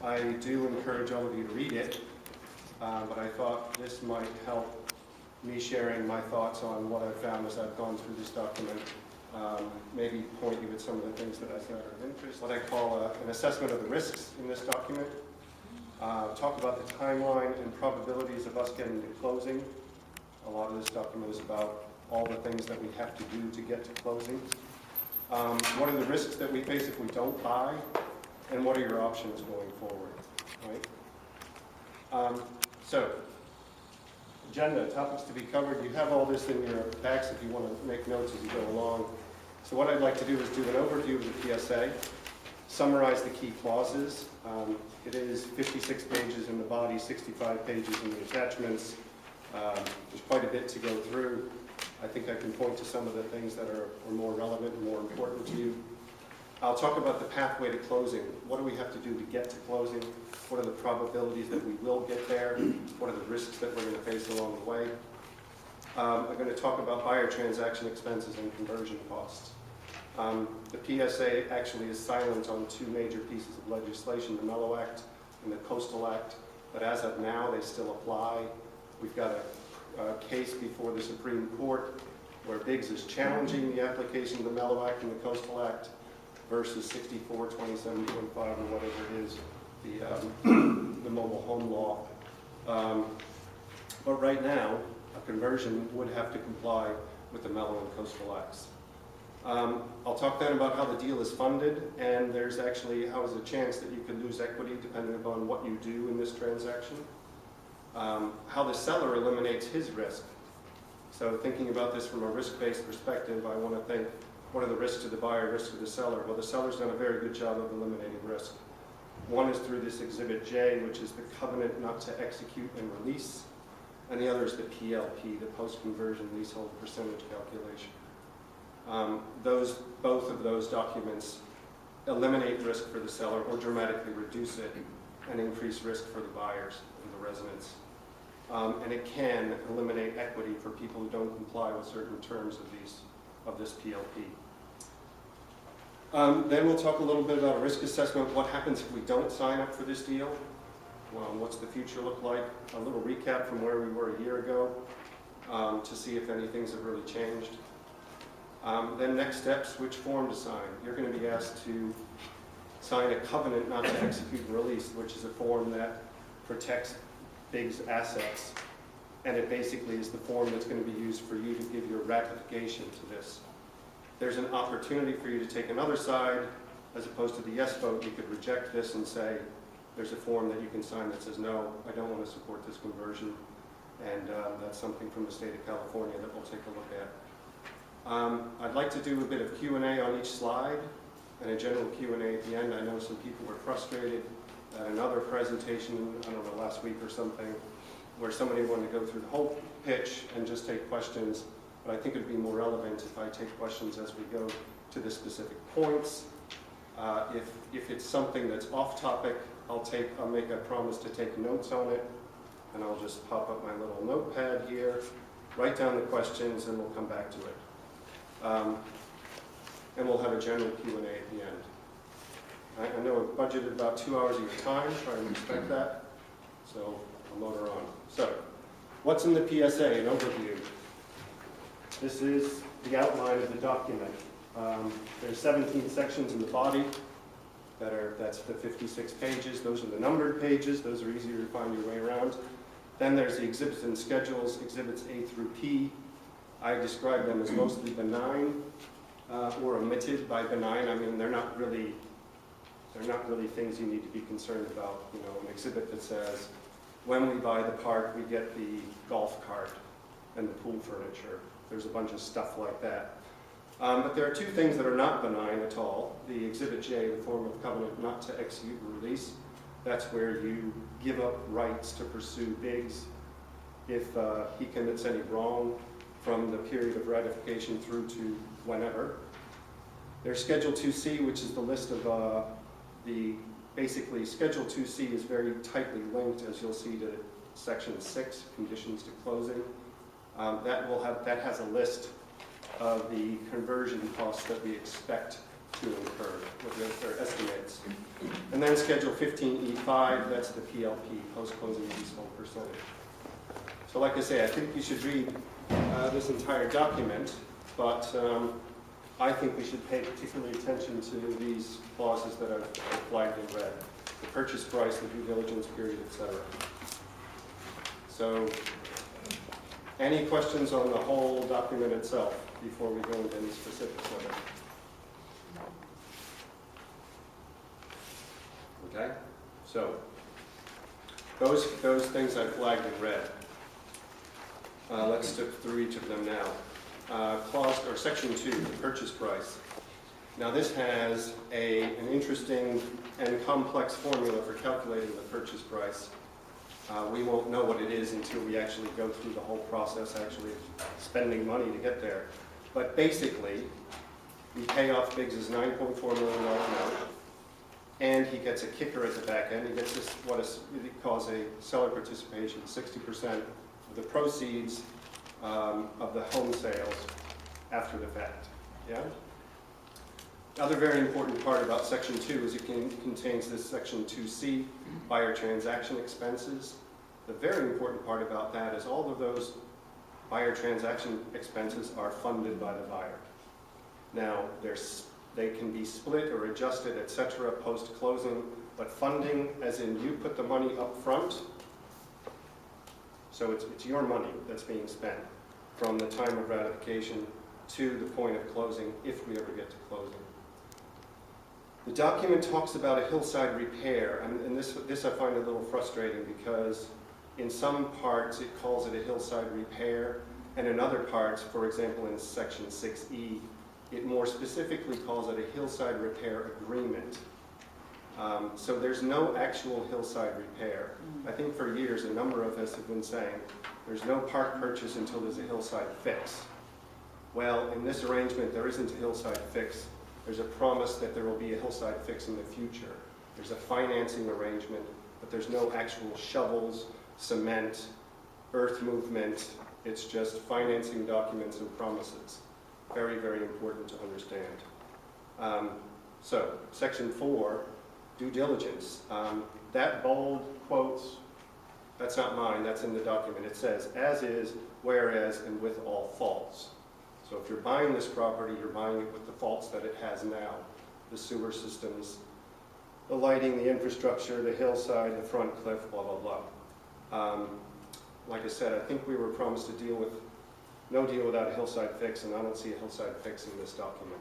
I do encourage all of you to read it, but I thought this might help me sharing my thoughts on what I've found as I've gone through this document. Maybe point you at some of the things that I think are of interest. What I call an assessment of the risks in this document. Talk about the timeline and probabilities of us getting to closing. A lot of this document is about all the things that we have to do to get to closing. What are the risks that we face if we don't buy? And what are your options going forward? Right? So, agenda, topics to be covered. You have all this in your packs if you want to make notes as you go along. So what I'd like to do is do an overview of the PSA, summarize the key clauses. It is 56 pages in the body, 65 pages in the attachments. There's quite a bit to go through. I think I can point to some of the things that are more relevant and more important to you. I'll talk about the pathway to closing. What do we have to do to get to closing? What are the probabilities that we will get there? What are the risks that we're going to face along the way? I'm going to talk about buyer transaction expenses and conversion costs. The PSA actually is silent on two major pieces of legislation, the Mello Act and the Coastal Act, but as of now they still apply. We've got a case before the Supreme Court where Biggs is challenging the application of the Mello Act and the Coastal Act versus 6427.5 or whatever it is, the mobile home law. But right now, a conversion would have to comply with the Mello and Coastal Acts. I'll talk then about how the deal is funded, and there's actually how is a chance that you could lose equity depending upon what you do in this transaction. How the seller eliminates his risk. So thinking about this from a risk-based perspective, I want to think, what are the risks to the buyer, risks to the seller? Well, the seller's done a very good job of eliminating risk. One is through this Exhibit J, which is the covenant not to execute and release, and the other is the PLP, the post-conversion leasehold percentage calculation. Both of those documents eliminate risk for the seller or dramatically reduce it and increase risk for the buyers and the residents. And it can eliminate equity for people who don't comply with certain terms of this PLP. Then we'll talk a little bit about a risk assessment. What happens if we don't sign up for this deal? What's the future look like? A little recap from where we were a year ago to see if any things have really changed. Then next steps, which form to sign. You're going to be asked to sign a covenant not to execute and release, which is a form that protects Biggs' assets. And it basically is the form that's going to be used for you to give your ratification to this. There's an opportunity for you to take another side. As opposed to the yes vote, you could reject this and say, there's a form that you can sign that says, no, I don't want to support this conversion. And that's something from the state of California that we'll take a look at. I'd like to do a bit of Q&A on each slide and a general Q&A at the end. I know some people were frustrated at another presentation, I don't know, last week or something, where somebody wanted to go through the whole pitch and just take questions. But I think it would be more relevant if I take questions as we go to the specific points. If it's something that's off topic, I'll make a promise to take notes on it, and I'll just pop up my little notepad here, write down the questions, and we'll come back to it. And we'll have a general Q&A at the end. I know I've budgeted about 2 hours of your time, try and respect that, so I'll motor on. So, what's in the PSA, an overview? This is the outline of the document. There's 17 sections in the body. That's the 56 pages. Those are the numbered pages. Those are easier to find your way around. Then there's the exhibits and schedules, exhibits A through P. I describe them as mostly benign or omitted by benign. I mean, they're not really things you need to be concerned about. You know, an exhibit that says, when we buy the park, we get the golf cart and the pool furniture. There's a bunch of stuff like that. But there are two things that are not benign at all. The Exhibit J, the form of covenant not to execute and release. That's where you give up rights to pursue Biggs if he commits any wrong from the period of ratification through to whenever. There's Schedule 2C, which is the list of basically Schedule 2C is very tightly linked, as you'll see, to Section 6, Conditions to Closing. That has a list of the conversion costs that we expect to to incur, what their estimates. And then Schedule 15E5, that's the PLP, post-closing leasehold percentage. So like I say, I think you should read this entire document, but I think we should pay particular attention to these clauses that are flagged in red. The purchase price, the due diligence period, etc. So, any questions on the whole document itself before we go into any specifics of it? Okay, so those things I flagged in red. Let's look through each of them now. Section 2, the purchase price. Now this has an interesting and complex formula for calculating the purchase price. We won't know what it is until we actually go through the whole process, actually spending money to get there. But basically, we pay off Biggs's $9.4 million note, and he gets a kicker at the back end. He gets this, what he calls a seller participation, 60% of the proceeds of the home sales after the fact. Yeah? Other very important part about Section 2 is it contains this Section 2C, buyer transaction expenses. The very important part about that is all of those buyer transaction expenses are funded by the buyer. Now, they can be split or adjusted, etc., post-closing, but funding, as in you put the money up front, so it's your money that's being spent from the time of ratification to the point of closing, if we ever get to closing. The document talks about a hillside repair, and this I find a little frustrating because in some parts it calls it a hillside repair, and in other parts, for example in Section 6E, it more specifically calls it a hillside repair agreement. So there's no actual hillside repair. I think for years a number of us have been saying there's no park purchase until there's a hillside fix. Well, in this arrangement there isn't a hillside fix. There's a promise that there will be a hillside fix in the future. There's a financing arrangement, but there's no actual shovels, cement, earth movement. It's just financing documents and promises. Very, very important to understand. So, Section 4, due diligence. That bold quotes, that's not mine, that's in the document. It says, as is, whereas, and with all faults. So if you're buying this property, you're buying it with the faults that it has now. The sewer systems, the lighting, the infrastructure, the hillside, the front cliff, blah, blah, blah. Like I said, I think we were promised a deal with no deal without a hillside fix, and I don't see a hillside fix in this document.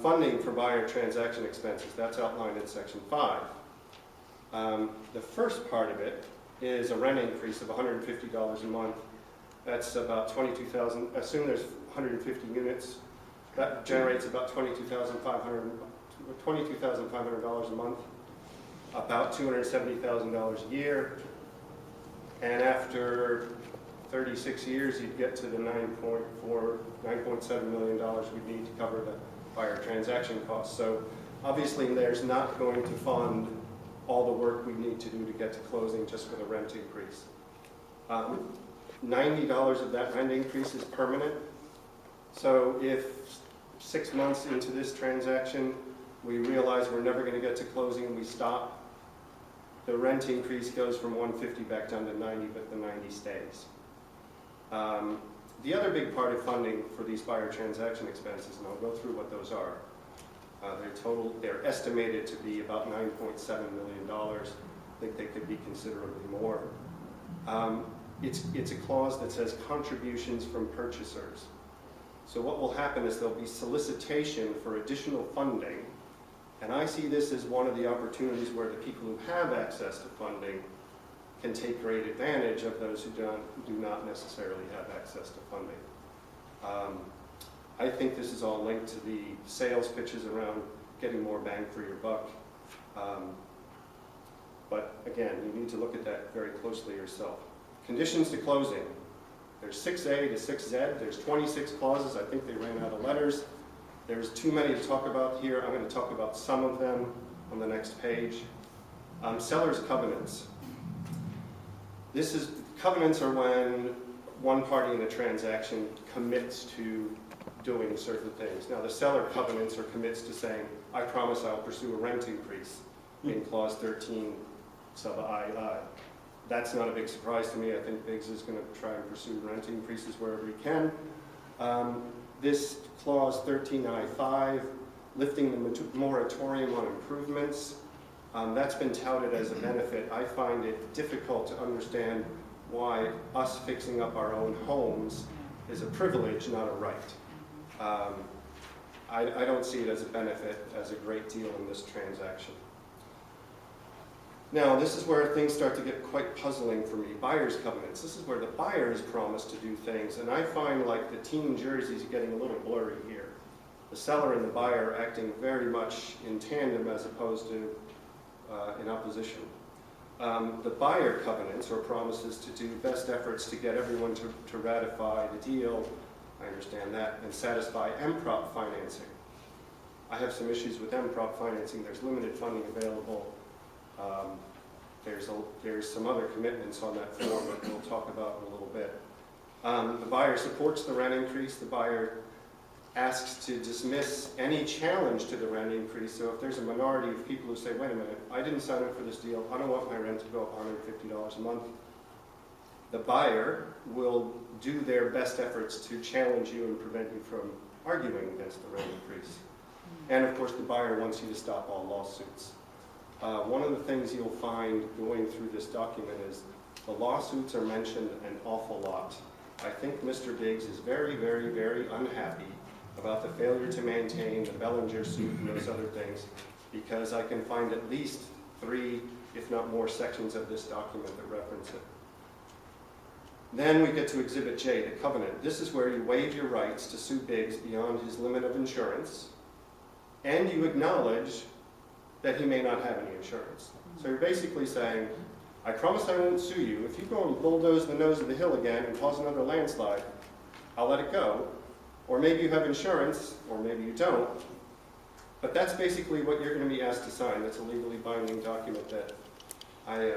Funding for buyer transaction expenses, that's outlined in Section 5. The first part of it is a rent increase of $150 a month. That's about $22,000. Assume there's 150 units. That generates about $22,500 a month, about $270,000 a year. And after 36 years, you'd get to the $9.7 million we need to cover the buyer transaction costs. So obviously there's not going to fund all the work we need to do to get to closing just for the rent increase. $90 of that rent increase is permanent. So if 6 months into this transaction, we realize we're never going to get to closing and we stop, the rent increase goes from 150 back down to 90, but the 90 stays. The other big part of funding for these buyer transaction expenses, and I'll go through what those are, they're estimated to be about $9.7 million. I think they could be considerably more. It's a clause that says contributions from purchasers. So what will happen is there'll be solicitation for additional funding, and I see this as one of the opportunities where the people who have access to funding can take great advantage of those who do not necessarily have access to funding. I think this is all linked to the sales pitches around getting more bang for your buck. But again, you need to look at that very closely yourself. Conditions to closing. There's 6A to 6Z. There's 26 clauses. I think they ran out of letters. There's too many to talk about here. I'm going to talk about some of them on the next page. Seller's covenants. Covenants are when one party in a transaction commits to doing certain things. Now, the seller covenants or commits to saying, I promise I'll pursue a rent increase in clause 13 sub II. That's not a big surprise to me. I think Biggs is going to try and pursue rent increases wherever he can. This clause 13I5, lifting the moratorium on improvements, that's been touted as a benefit. I find it difficult to understand why us fixing up our own homes is a privilege, not a right. I don't see it as a benefit, as a great deal in this transaction. Now, this is where things start to get quite puzzling for me. Buyer's covenants. This is where the buyers promise to do things, and I find like the team jerseys getting a little blurry here. The seller and the buyer acting very much in tandem as opposed to in opposition. The buyer covenants or promises to do best efforts to get everyone to ratify the deal, I understand that, and satisfy MPROP financing. I have some issues with MPROP financing. There's limited funding available. There's some other commitments on that form that we'll talk about in a little bit. The buyer supports the rent increase. The buyer asks to dismiss any challenge to the rent increase. So if there's a minority of people who say, wait a minute, I didn't sign up for this deal, I don't want my rent to go up $150 a month, the buyer will do their best efforts to challenge you and prevent you from arguing against the rent increase. And of course the buyer wants you to stop all lawsuits. One of the things you'll find going through this document is the lawsuits are mentioned an awful lot. I think Mr. Biggs is very, very, very unhappy about the failure to maintain the Bellinger suit and those other things, because I can find at least 3, if not more, sections of this document that reference it. Then we get to Exhibit J, the covenant. This is where you waive your rights to sue Biggs beyond his limit of insurance, and you acknowledge that he may not have any insurance. So you're basically saying, I promise I won't sue you. If you go and bulldoze the nose of the hill again and cause another landslide, I'll let it go. Or maybe you have insurance, or maybe you don't. But that's basically what you're going to be asked to sign. That's a legally binding document that I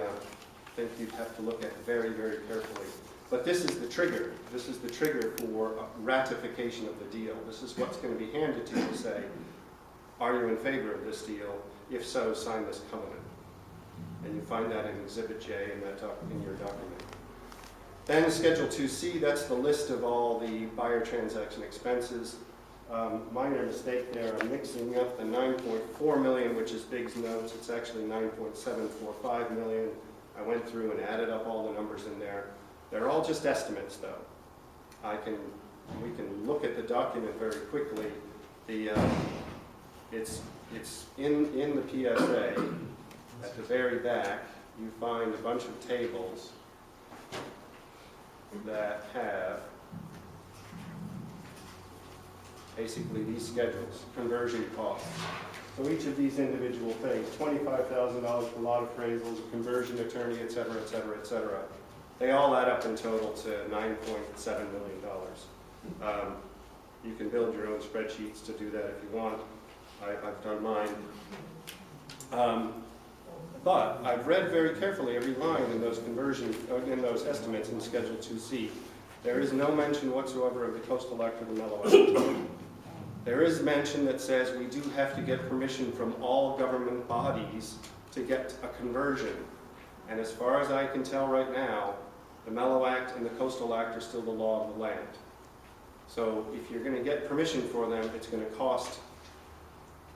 think you'd have to look at very, very carefully. But this is the trigger. This is the trigger for ratification of the deal. This is what's going to be handed to you to say, are you in favor of this deal? If so, sign this covenant. And you find that in Exhibit J in your document. Then Schedule 2C, that's the list of all the buyer transaction expenses. Minor mistake there, I'm mixing up the $9.4 million, which is Biggs' notes. It's actually $9.745 million. I went through and added up all the numbers in there. They're all just estimates, though. We can look at the document very quickly. It's in the PSA. At the very back, you find a bunch of tables that have basically these schedules, conversion costs. So each of these individual things, $25,000 for lot appraisals, a conversion attorney, et cetera, et cetera, et cetera, they all add up in total to $9.7 million. You can build your own spreadsheets to do that if you want. I've done mine. But I've read very carefully every line in those in those estimates in Schedule 2C. There is no mention whatsoever of the Coastal Act or the Mellow Act. There is mention that says we do have to get permission from all government bodies to get a conversion. And as far as I can tell right now, the Mellow Act and the Coastal Act are still the law of the land. So if you're going to get permission for them, it's going to cost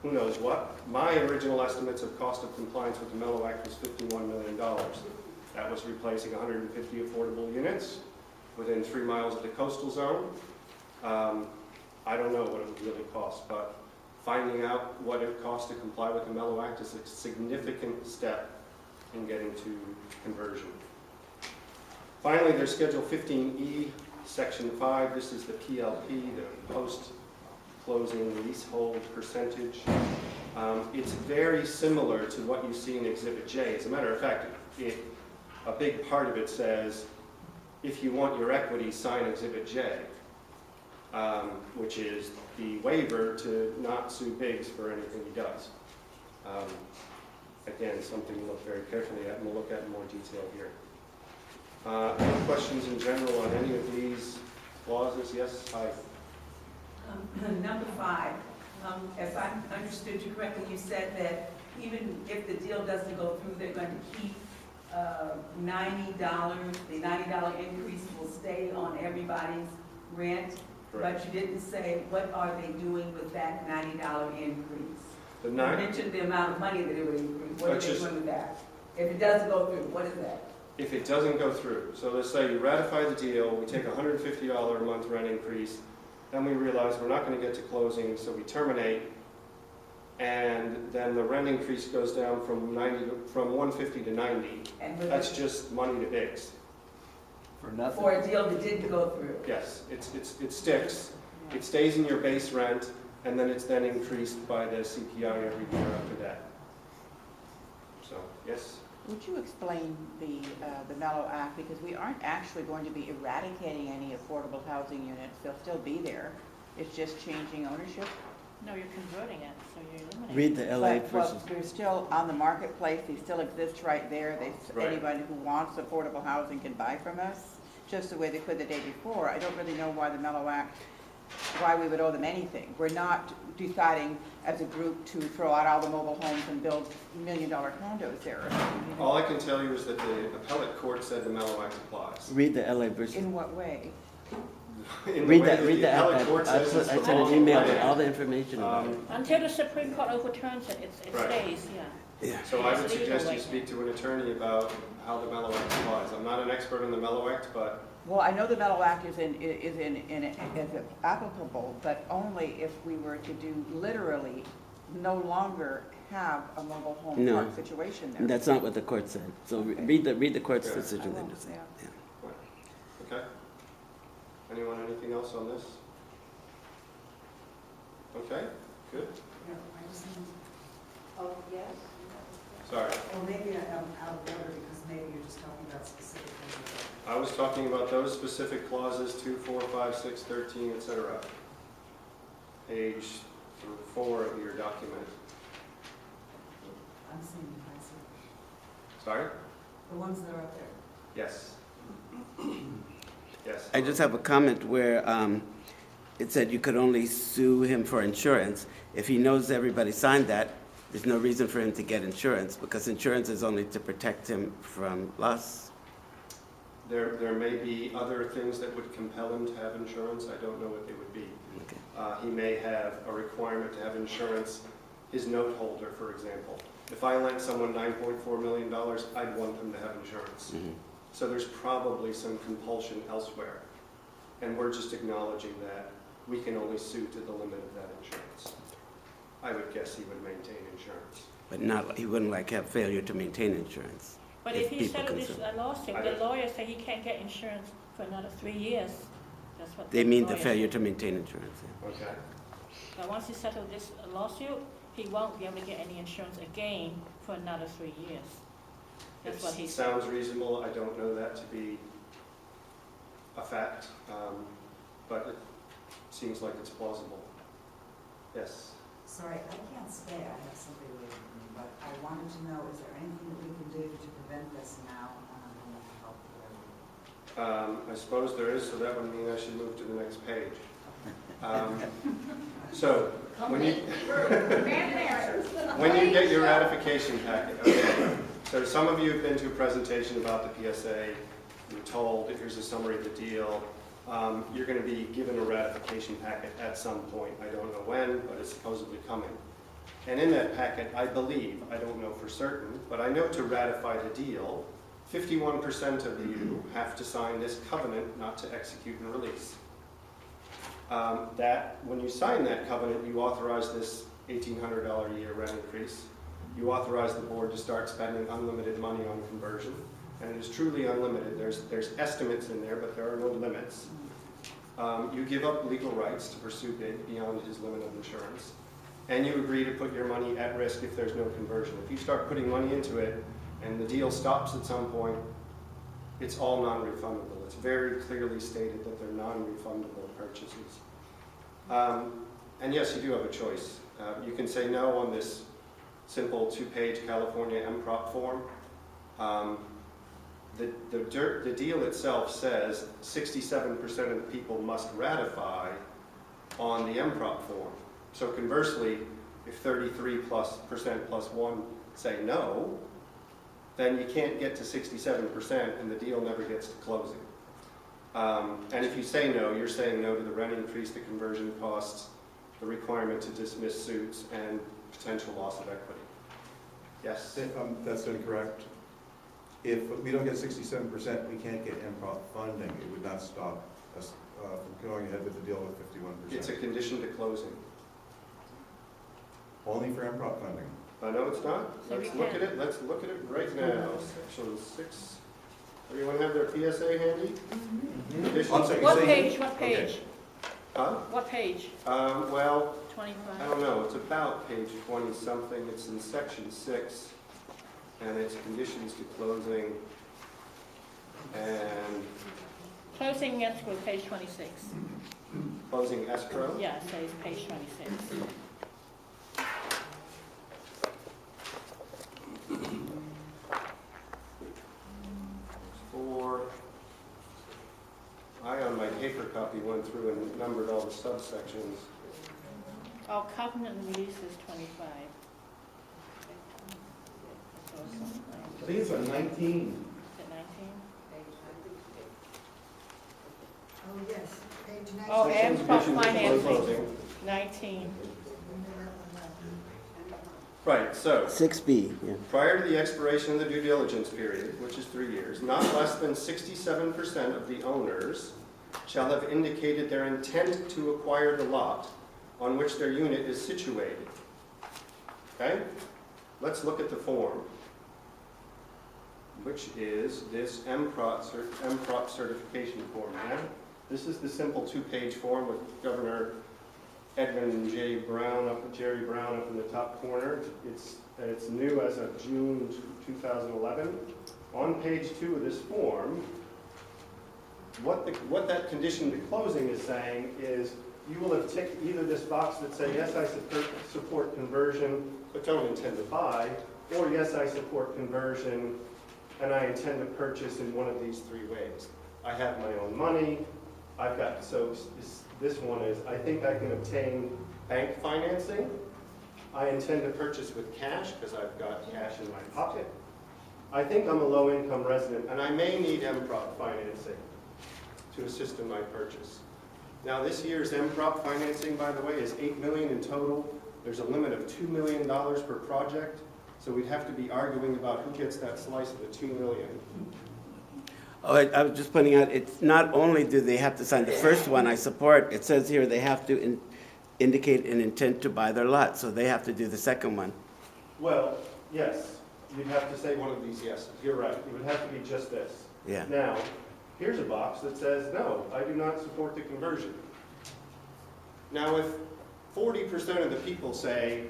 who knows what. My original estimates of cost of compliance with the Mellow Act was $51 million. That was replacing 150 affordable units within 3 miles of the coastal zone. I don't know what it would really cost, but finding out what it costs to comply with the Mellow Act is a significant step in getting to conversion. Finally, there's Schedule 15E, Section 5. This is the PLP, the post-closing leasehold percentage. It's very similar to what you see in Exhibit J. As a matter of fact, a big part of it says, if you want your equity, sign Exhibit J, which is the waiver to not sue Biggs for anything he does. Again, something to look very carefully at, and we'll look at in more detail here. Any questions in general on any of these clauses? Yes? Hi. Number 5, if I understood you correctly, you said that even if the deal doesn't go through, they're going to keep $90, the $90 increase will stay on everybody's rent, Correct. but you didn't say what are they doing with that $90 increase. The You nine, mentioned the amount of money that it would increase. What are But they just- doing with that? If it doesn't go through, what is that? if it doesn't go through, so let's say you ratify the deal, we take a $150 a month rent increase, then we realize we're not going to get to closing, so we terminate, and then the rent increase goes down from 150 to 90. And with That's just money to Biggs. For nothing. for a deal that didn't go through. Yes, it sticks. It stays in your base rent, and then it's then increased by the CPI every year after that. So, yes? Would you explain the Mellow Act, because we aren't actually going to be eradicating any affordable housing units, they'll still be there, it's just changing ownership? No, you're converting it, so you're eliminating. Read the LA But, well, versus. they're still on the marketplace, they still exist right there, Right. anybody who wants affordable housing can buy from us, just the way they could the day before. I don't really know why the Mellow Act, why we would owe them anything. We're not deciding as a group to throw out all the mobile homes and build $1 million condos there or something. All I can tell you is that the appellate court said the Mellow Act applies. Read the LA versus. In what way? In the Read way that. that Read the the app. appellate court says it's I the sent law. an email with all the information about it. Until the Supreme Court overturns it, it Right. stays, yeah. Yeah. So I would It's legal suggest you right speak to an attorney about how the Mellow Act applies. I'm not an expert in the Mellow Act, but Well, I know the Mellow Act is applicable, but only if we were to do literally no longer have a mobile home No. park situation there. That's not what the court said. So Okay. read the court's Yeah. decision. I Then will, just- yeah. yeah. okay. Anyone, anything else on this? Okay, good. Yeah, I just need, Oh, yes? Sorry. or maybe I'm out of order because maybe you're just talking about specific things. I was talking about those specific clauses, 2, 4, 5, 6, 13, etc. Page 4 of your document. I'm seeing, I see. Sorry? The ones that are up there. Yes. Yes. I just have a comment where it said you could only sue him for insurance. If he knows everybody signed that, there's no reason for him to get insurance because insurance is only to protect him from loss. There may be other things that would compel him to have insurance. I don't know what they would be. Okay. He may have a requirement to have insurance, his note holder, for example. If I lent someone $9.4 million, I'd want them to have insurance. Mhm. So there's probably some compulsion elsewhere. And we're just acknowledging that we can only sue to the limit of that insurance. I would guess he would maintain insurance. But not, he wouldn't like have failure to maintain insurance. But If if he people settled this consider- lawsuit, I the don't- lawyer said he can't get insurance for another 3 years. That's what They mean the lawyer failure said. to maintain insurance. Yeah. Okay. But once he settled this lawsuit, he won't be able to get any insurance again for another 3 years. That's what he It said. sounds reasonable. I don't know that to be a fact, but it seems like it's plausible. Yes. Sorry, I can't stay, I have somebody waiting for me, but I wanted to know, is there anything that we can do to prevent this now? And I'm going to help whoever. I suppose there is, so that would mean I should move to the next page. So, when you get your ratification packet, okay. So some of you have been to a presentation about the PSA. You're told, here's a summary of the deal. You're going to be given a ratification packet at some point. I don't know when, but it's supposedly coming. And in that packet, I believe, I don't know for certain, but I know to ratify the deal, 51% of you have to sign this covenant not to execute and release. That when you sign that covenant, you authorize this $1,800 a year rent increase. You authorize the board to start spending unlimited money on conversion, and it is truly unlimited. There's estimates in there, but there are no limits. You give up legal rights to pursue bid beyond his limit of insurance, and you agree to put your money at risk if there's no conversion. If you start putting money into it and the deal stops at some point, it's all non-refundable. It's very clearly stated that they're non-refundable purchases. And yes, you do have a choice. You can say no on this simple 2-page California MPROP form. The deal itself says 67% of the people must ratify, on the MPROP form. So conversely, if 33% plus one say no, then you can't get to 67% and the deal never gets to closing. And if you say no, you're saying no to the rent increase, the conversion costs, the requirement to dismiss suits, and potential loss of equity. Yes? That's incorrect. If we don't get 67%, we can't get MPROP funding. It would not stop us from going ahead with the deal with 51%. It's a condition to closing. Only for MPROP funding. No, it's not. So Let's we look can- at it. Let's look at it right now. Section 6. Everyone have their PSA handy? Conditions- I'll take- What say- page, what okay. page? Huh? What page? Well, I 25? don't know. It's about page 20-something. It's in section 6, and it's conditions to closing. And Closing escrow, page 26. closing escrow. Yeah, it says page 26. I, on my paper copy, went through and numbered all the subsections. Oh, covenant and release is 25. That's awesome. I think it's on 19. Is it 19? Oh, yes, page 19. Oh, and Conditions to financing, closing. 19. Right, so 6B, yeah. prior to the expiration of the due diligence period, which is 3 years, not less than 67% of the owners shall have indicated their intent to acquire the lot on which their unit is situated. Okay? Let's look at the form, which is this MPROP certification form. Yeah? This is the simple 2-page form with Governor Edwin Jerry Brown up in the top corner. It's new as of June 2011. On page 2 of this form, what that condition to closing is saying is you will have ticked either this box that say yes, I support conversion but don't intend to buy, or yes, I support conversion and I intend to purchase in one of these 3 ways. I have my own money. I've got, so this one is, I think I can obtain bank financing. I intend to purchase with cash because I've got cash in my pocket. I think I'm a low-income resident and I may need MPROP financing to assist in my purchase. Now this year's MPROP financing, by the way, is $8 million in total. There's a limit of $2 million per project. So we'd have to be arguing about who gets that slice of the $2 million. Oh, I was just pointing out, it's not only do they have to sign the first one, I support, it says here they have to indicate an intent to buy their lot, so they have to do the second one. Well, yes, you'd have to say one of these yeses. You're right. It would have to be just this. Yeah. Now, here's a box that says, no, I do not support the conversion. Now, if 40% of the people say,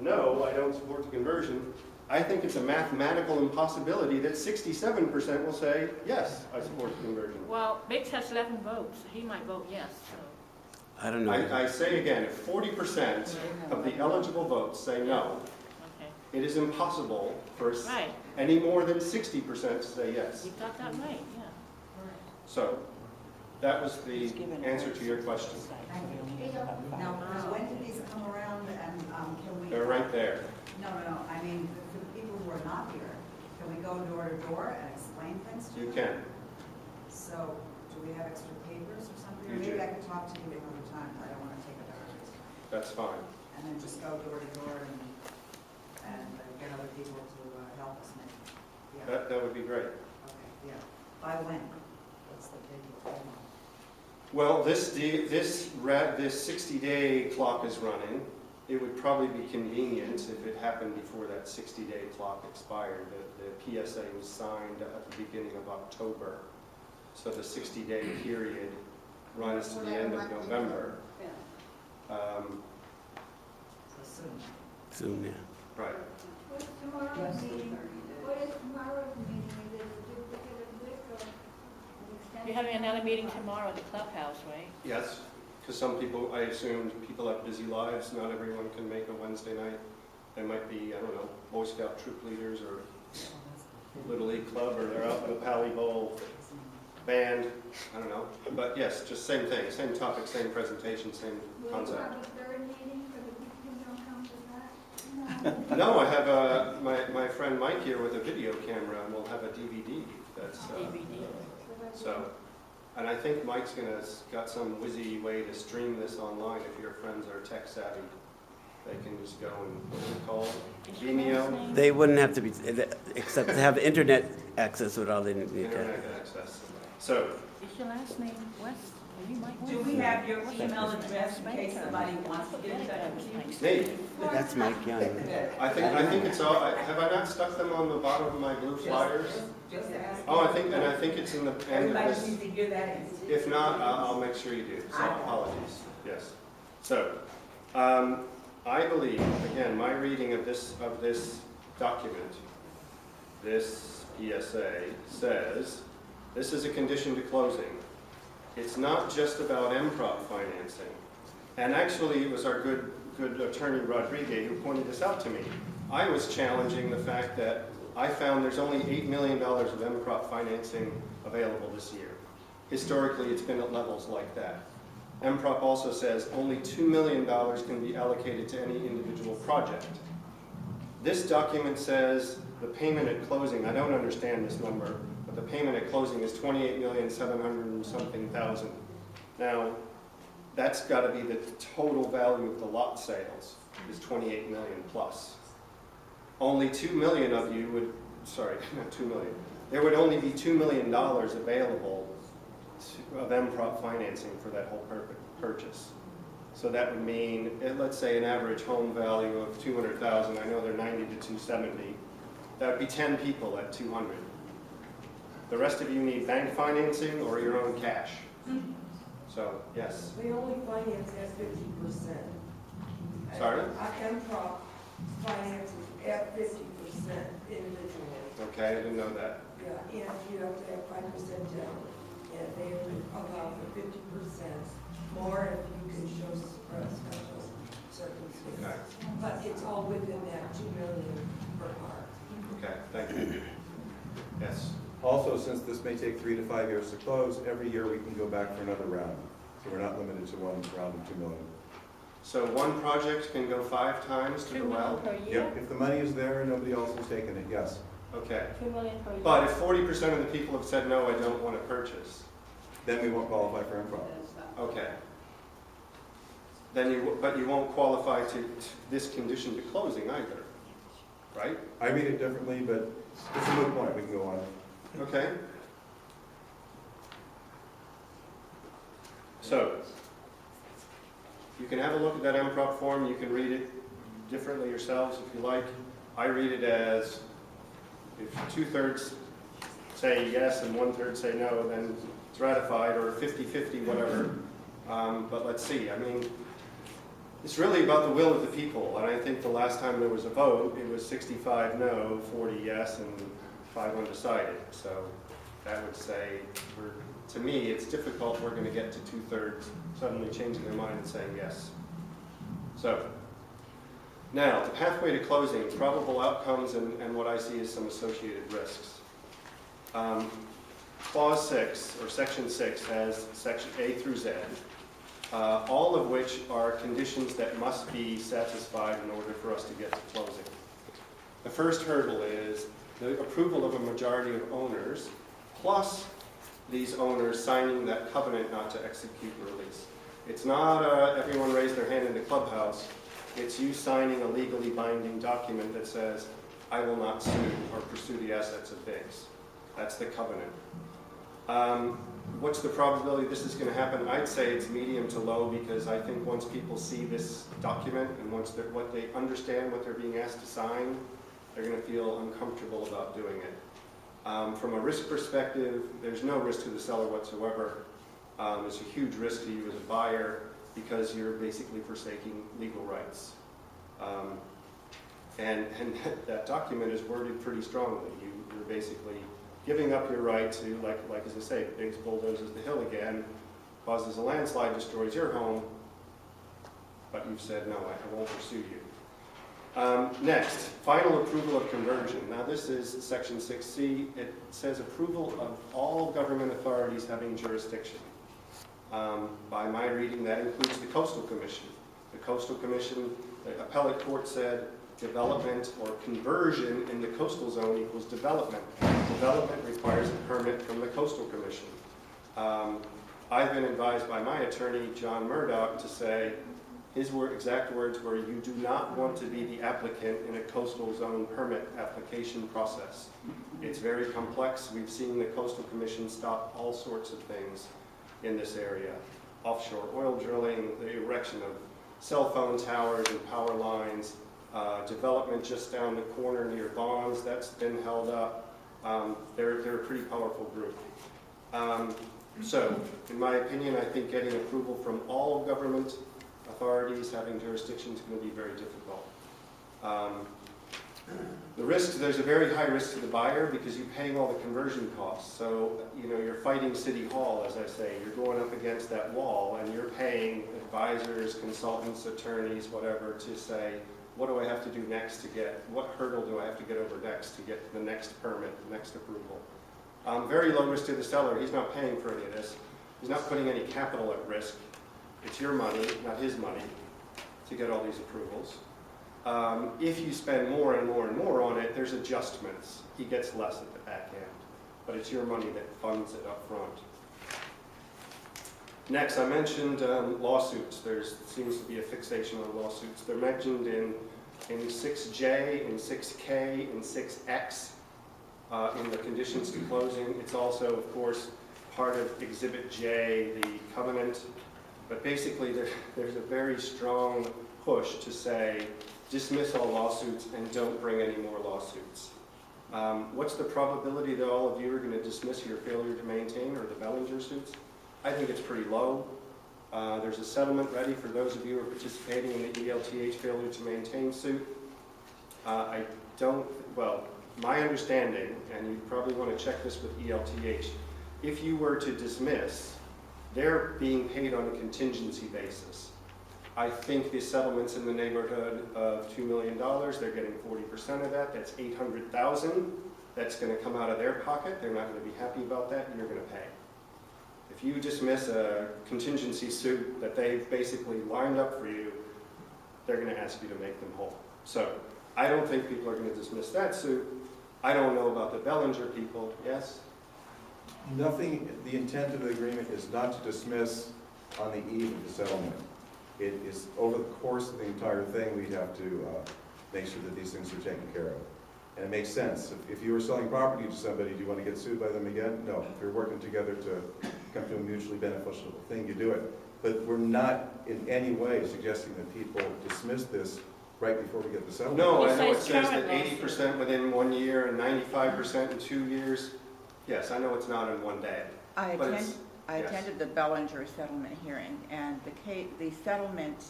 no, I don't support the conversion, I think it's a mathematical impossibility that 67% will say, yes, I support the conversion. Well, Biggs has 11 votes. He might vote yes, so. I don't know. I say again, if 40% of the eligible votes say no, Okay. it is impossible for Right. any more than 60% to say yes. You got that right, yeah. So, that was the answer to your question. Now, when did these come around and can we? They're right there. No, I mean, for the people who are not here, can we go door to door and explain things to them? You can. So, do we have extra papers or something? Or You maybe do. I could talk to you another time, but I don't want to take up your time. That's fine. And then just go door to door and get other people to help us make, yeah, That would be great. okay, yeah. By when? What's the date? Well, this 60-day clock is running. It would probably be convenient if it happened before that 60-day clock expired. The PSA was signed at the beginning of October. So the 60-day period runs to the end of November. So soon. Soon, yeah. Right. What's tomorrow's meeting? What is tomorrow's meeting? Is it a duplicate of this or an extension? You're having another meeting tomorrow at the clubhouse, right? Yes, because some people, I assumed people have busy lives. Not everyone can make a Wednesday night. There might be, I don't know, Boy Scout troop leaders or Little League Club, or they're out in the Palisades Bowl. band, I don't know. But yes, just same thing, same topic, same presentation, same Will you concept. have a third meeting for the people who don't come to that? No, I have my friend Mike here with a video camera, and we'll have a DVD. That's DVD. so. And I think Mike's got some whizzy way to stream this online. If your friends are tech savvy, they can just go and what's it called? Vimeo. They wouldn't have to be, except to have internet access with all they need to have. Internet access. So, Is your last name West? You might Do we have your email address in case somebody wants to get in touch with you? Nate, That's Mike Young. I think it's all. Have I not stuck them on the bottom of my blue flyers? Just ask. Oh, I think it's in the end of Everybody this. needs to hear that. If not, I'll make sure you do. So apologies. Yes. So, I believe, again, my reading of this document, this PSA says, this is a condition to closing. It's not just about MPROP financing. And actually, it was our good attorney Rodriguez who pointed this out to me. I was challenging the fact that I found there's only $8 million of MPROP financing available this year. Historically, it's been at levels like that. MPROP also says only $2 million can be allocated to any individual project. This document says the payment at closing, I don't understand this number, but the payment at closing is $28,700,000-something. Now, that's got to be the total value of the lot sales, is $28 million plus. Only $2 million of you would, sorry, not $2 million, there would only be $2 million available of MPROP financing for that whole purchase. So that would mean, let's say an average home value of $200,000, I know they're 90 to 270, that would be 10 people at 200. The rest of you need bank financing or your own cash. So, yes. We only finance at 50%. Sorry? Our MPROP finances at 50% individually. Okay, I didn't know that. Yeah, and you have to have 5% down, and they allow for 50% more if you can show special circumstances. Okay. But it's all within that 2 million per car. Okay, thank you. Yes. Also, since this may take 3 to 5 years to close, every year we can go back for another round. So we're not limited to one round of 2 million. So one project can go 5 times to the 2 million well? per year? Yep, if the money is there and nobody else has taken it, yes. Okay. 2 million per year? But if 40% of the people have said, no, I don't want to purchase, Then we won't qualify for MPROP. okay. Then but you won't qualify to this condition to closing either, right? I read it differently, but it's a moot point, we can go on. Okay. So, you can have a look at that MPROP form, you can read it differently yourselves if you like. I read it as, if 2/3 say yes and 1/3 say no, then it's ratified, or 50-50, whatever. But let's see, I mean, it's really about the will of the people, and I think the last time there was a vote, it was 65 no, 40 yes, and 5 undecided. So that would say, to me, it's difficult, we're going to get to 2/3 suddenly changing their mind and saying yes. So, now, the pathway to closing, probable outcomes, and what I see as some associated risks. Clause 6, or Section 6, has Section A through Z, all of which are conditions that must be satisfied in order for us to get to closing. The first hurdle is the approval of a majority of owners, plus these owners signing that covenant not to execute the release. It's not everyone raise their hand in the clubhouse. It's you signing a legally binding document that says, I will not sue or pursue the assets of Biggs. That's the covenant. What's the probability this is going to happen? I'd say it's medium to low, because I think once people see this document and once they understand what they're being asked to sign, they're going to feel uncomfortable about doing it. From a risk perspective, there's no risk to the seller whatsoever. It's a huge risk to you as a buyer, because you're basically forsaking legal rights. And that document is worded pretty strongly. You're basically giving up your right to, like as I say, Biggs bulldozes the hill again, causes a landslide, destroys your home, but you've said, no, I won't pursue you. Next, final approval of conversion. Now this is section 6C. It says approval of all government authorities having jurisdiction. By my reading, that includes the Coastal Commission. The Coastal Commission, the appellate court said development or conversion in the coastal zone equals development. Development requires a permit from the Coastal Commission. I've been advised by my attorney, John Murdoch, to say, his exact words were, you do not want to be the applicant in a coastal zone permit application process. It's very complex. We've seen the Coastal Commission stop all sorts of things in this area. Offshore oil drilling, the erection of cell phone towers and power lines, development just down the corner near Vaughn's, that's been held up. They're a pretty powerful group. So, in my opinion, I think getting approval from all government authorities having jurisdiction is going to be very difficult. The risk, there's a very high risk to the buyer because you're paying all the conversion costs. So, you know, you're fighting City Hall, as I say. You're going up against that wall and you're paying advisors, consultants, attorneys, whatever, to say, what do I have to do next to get, what hurdle do I have to get over next to get the next permit, the next approval? Very low risk to the seller. He's not paying for any of this. He's not putting any capital at risk. It's your money, not his money, to get all these approvals. If you spend more and more and more on it, there's adjustments. He gets less at the back end, but it's your money that funds it up front. Next, I mentioned lawsuits. There seems to be a fixation on lawsuits. They're mentioned in 6J, in 6K, in 6X, in the conditions to closing. It's also, of course, part of Exhibit J, the covenant. But basically, there's a very strong push to say, dismiss all lawsuits and don't bring any more lawsuits. What's the probability that all of you are going to dismiss your failure to maintain or the Bellinger suits? I think it's pretty low. There's a settlement ready for those of you who are participating in the ELTH failure to maintain suit. My understanding, and you probably want to check this with ELTH, if you were to dismiss, they're being paid on a contingency basis. I think the settlement's in the neighborhood of $2 million. They're getting 40% of that. That's $800,000. That's going to come out of their pocket. They're not going to be happy about that, and you're going to pay. If you dismiss a contingency suit that they've basically lined up for you, they're going to ask you to make them whole. So I don't think people are going to dismiss that suit. I don't know about the Bellinger people. Yes? Nothing, the intent of the agreement is not to dismiss on the eve of the settlement. It is over the course of the entire thing, we'd have to make sure that these things are taken care of. And it makes sense. If you were selling property to somebody, do you want to get sued by them again? No. If you're working together to come to a mutually beneficial thing, you do it. But we're not in any way suggesting that people dismiss this right before we get the settlement. No, I know it says that 80% within 1 year and 95% in 2 years. Yes, I know it's not in one day. I Yes. attended the Bellinger settlement hearing, and the settlement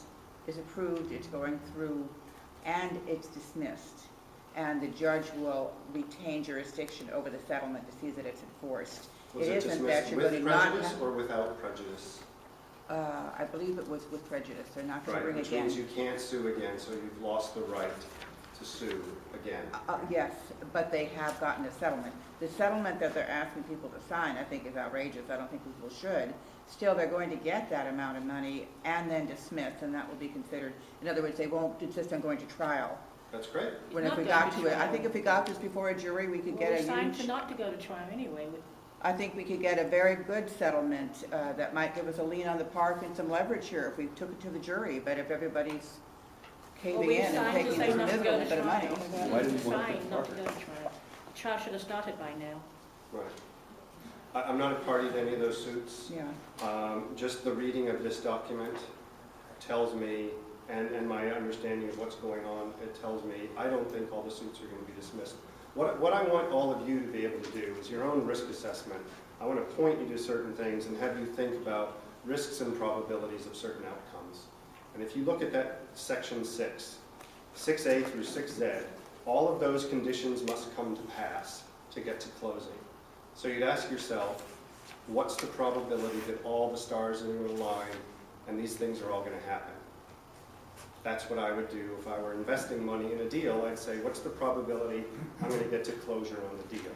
is approved, it's going through, and it's dismissed. And the judge will retain jurisdiction over the settlement to see that it's enforced. Was It it isn't that dismissed you're with going to not prejudice have- or without prejudice? I believe it was with prejudice. They're not going to Right, bring which again. means you can't sue again, so you've lost the right to sue again. Yes, but they have gotten a settlement. The settlement that they're asking people to sign, I think, is outrageous. I don't think people should. Still, they're going to get that amount of money and then dismiss, and that will be considered. In other words, they won't insist on going to trial. That's great. When Not if we going got to to it, I trial. think if we got this before a jury, we could Well, get we a signed to huge, not to go to trial anyway. I think we could get a very good settlement that might give us a lien on the park and some leverage here if we took it to the jury. But if everybody's Well, caving we in and signed to taking say this not to go miserable to bit of money. trial. Why We didn't you want to signed not to park? go to trial. The trial should have started by now. Right. I'm not a party to any of those suits. Yeah. Just the reading of this document tells me, and my understanding of what's going on, it tells me I don't think all the suits are going to be dismissed. What I want all of you to be able to do is your own risk assessment. I want to point you to certain things and have you think about risks and probabilities of certain outcomes. And if you look at that section 6, 6A through 6Z, all of those conditions must come to pass to get to closing. So you'd ask yourself, what's the probability that all the stars are going to align and these things are all going to happen? That's what I would do if I were investing money in a deal. I'd say, what's the probability I'm going to get to closure on the deal?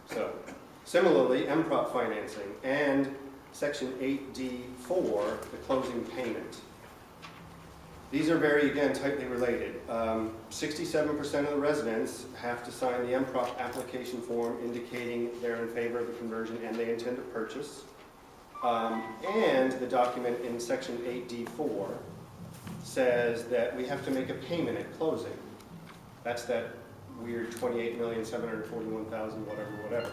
So, similarly, MPROP financing and Section 8D4, the closing payment. These are very, again, tightly related. 67% of the residents have to sign the MPROP application form indicating they're in favor of the conversion and they intend to purchase. And the document in Section 8D4 says that we have to make a payment at closing. That's that weird 28,741,000, whatever.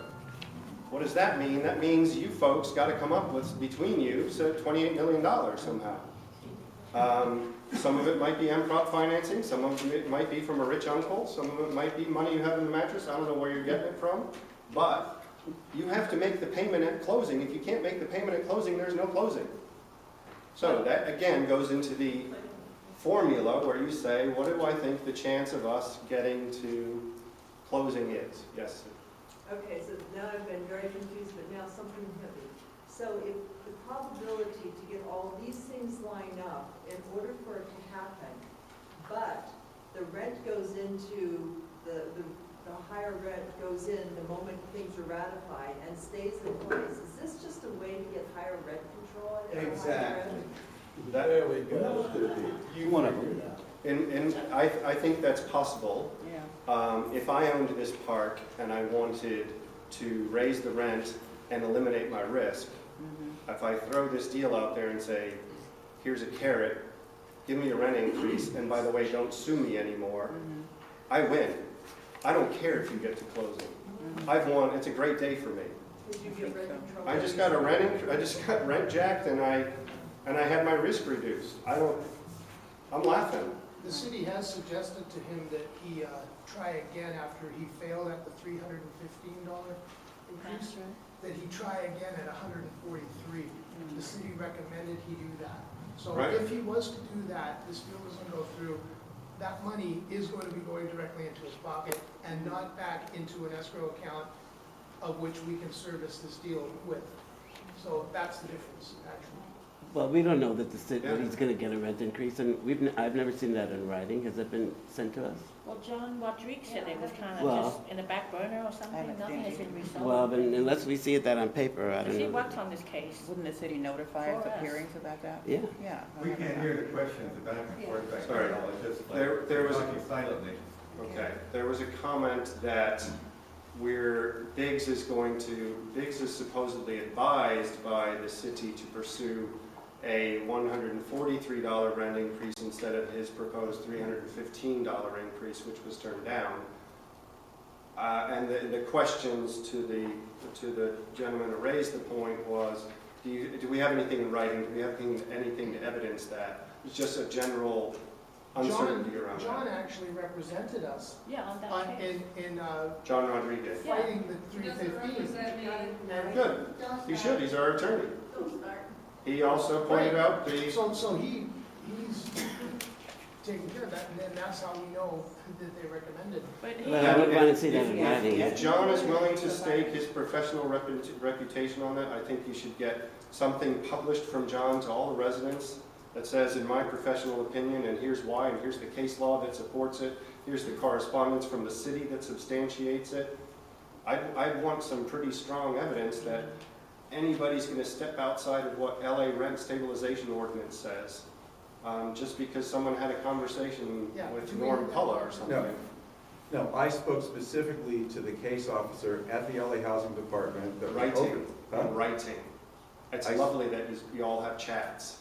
What does that mean? That means you folks got to come up with, between you, so $28 million somehow. Some of it might be MPROP financing, some of it might be from a rich uncle, some of it might be money you have in the mattress, I don't know where you're getting it from, but you have to make the payment at closing. If you can't make the payment at closing, there's no closing. So that, again, goes into the formula where you say, what do I think the chance of us getting to closing is? Yes? Okay, so now I've been very confused, but now something heavy. So if the probability to get all these things line up in order for it to happen, but the rent goes into, the higher rent goes in the moment things are ratified and stays in place, is this just a way to get higher rent control? Exactly. There we go. You want to. And I think that's possible. Yeah. If I owned this park and I wanted to raise the rent and eliminate my risk, if I throw this deal out there and say, here's a carrot, give me a rent increase, and by the way, don't sue me anymore, I win. I don't care if you get to closing. I've won. It's a great day for me. Did you get rent control? I just got rent jacked, and I had my risk reduced. I'm laughing. The city has suggested to him that he try again after he failed at the $315 increase, that he try again at 143. The city recommended he do that. So Right. if he was to do that, this deal doesn't go through, that money is going to be going directly into his pocket and not back into an escrow account of which we can service this deal with. So that's the difference, actually. Well, we don't know that that he's going to get a rent increase, and I've never seen that in writing. Has it been sent to us? Well, John Rodriguez said it was kind of Well- just in the back burner or something, haven't nothing seen has it. been resolved. Well, but unless we see that on paper, I don't He know. worked on this case. Wouldn't the city notify us For of us. hearings about that? Yeah. Yeah. We can't hear the questions back and forth back Sorry. there. It's just like There was- talking silently. Okay. There was a comment that Biggs is supposedly advised by the city to pursue a $143 rent increase instead of his proposed $315 increase, which was turned down. And the questions to the gentleman who raised the point was, do we have anything in writing? Do we have anything to evidence that? It's just a general uncertainty around John that. actually represented us Yeah, on that case. in John Rodriguez. fighting the 315. Good. He should. He's our attorney. He also pointed out the... So he's taking care of that, and then that's how we know that they recommended. But he, Well, I would want to see that in writing. If John is willing to stake his professional reputation on that, I think you should get something published from John to all the residents that says, in my professional opinion, and here's why, and here's the case law that supports it, here's the correspondence from the city that substantiates it. I'd want some pretty strong evidence that anybody's going to step outside of what LA rent stabilization ordinance says, just because someone had a conversation with Norm Pulla or something. No, I spoke specifically to the case officer at the LA Housing Department. That Writing. Huh? Writing. It's lovely that you all have chats.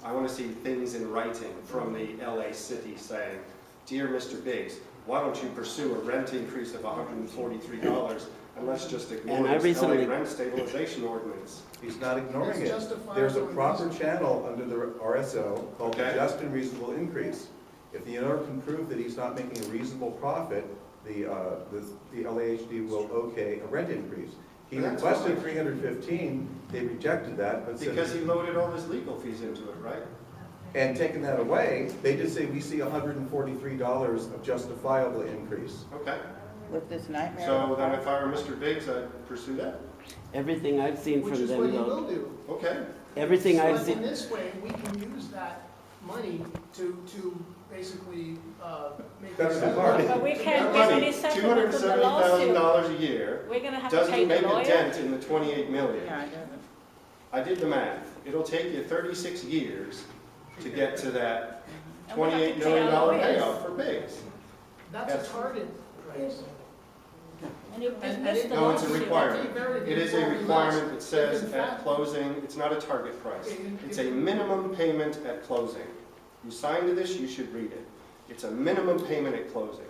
I want to see things in writing from the LA city saying, dear Mr. Biggs, why don't you pursue a rent increase of $143 and let's just ignore And I this recently- LA rent stabilization ordinance. He's not ignoring It's it. justifiable There's a and proper reasonable. channel under the RSO called the Okay. just and reasonable increase. If the owner can prove that he's not making a reasonable profit, the LAHD will okay a rent increase. He That's requested fine. 315, they rejected that, but said, Because he loaded all his legal fees into it, right? and taking that away, they just say we see $143 of justifiable increase. Okay. With this nightmare. So then if I were Mr. Biggs, I'd pursue that. Everything I've seen Which from is them, what he though, will do. Okay. everything I've So in seen, this way, we can use that money to basically make That's this the happen. part. But we can't That get money, any settlement from the lawsuit. $270,000 a year, We're gonna have to pay doesn't the make a lawyer. dent in the 28 million. Yeah, it doesn't. I did the math. It'll take you 36 years to get to that And we have to $28 pay million our lawyers. payout for pigs. That's a target price. And you And missed the No, it's a lawsuit. requirement. It is a requirement that says If in at fact- closing, it's not a target price. If- It's a minimum payment at closing. You signed to this, you should read it. It's a minimum payment at closing.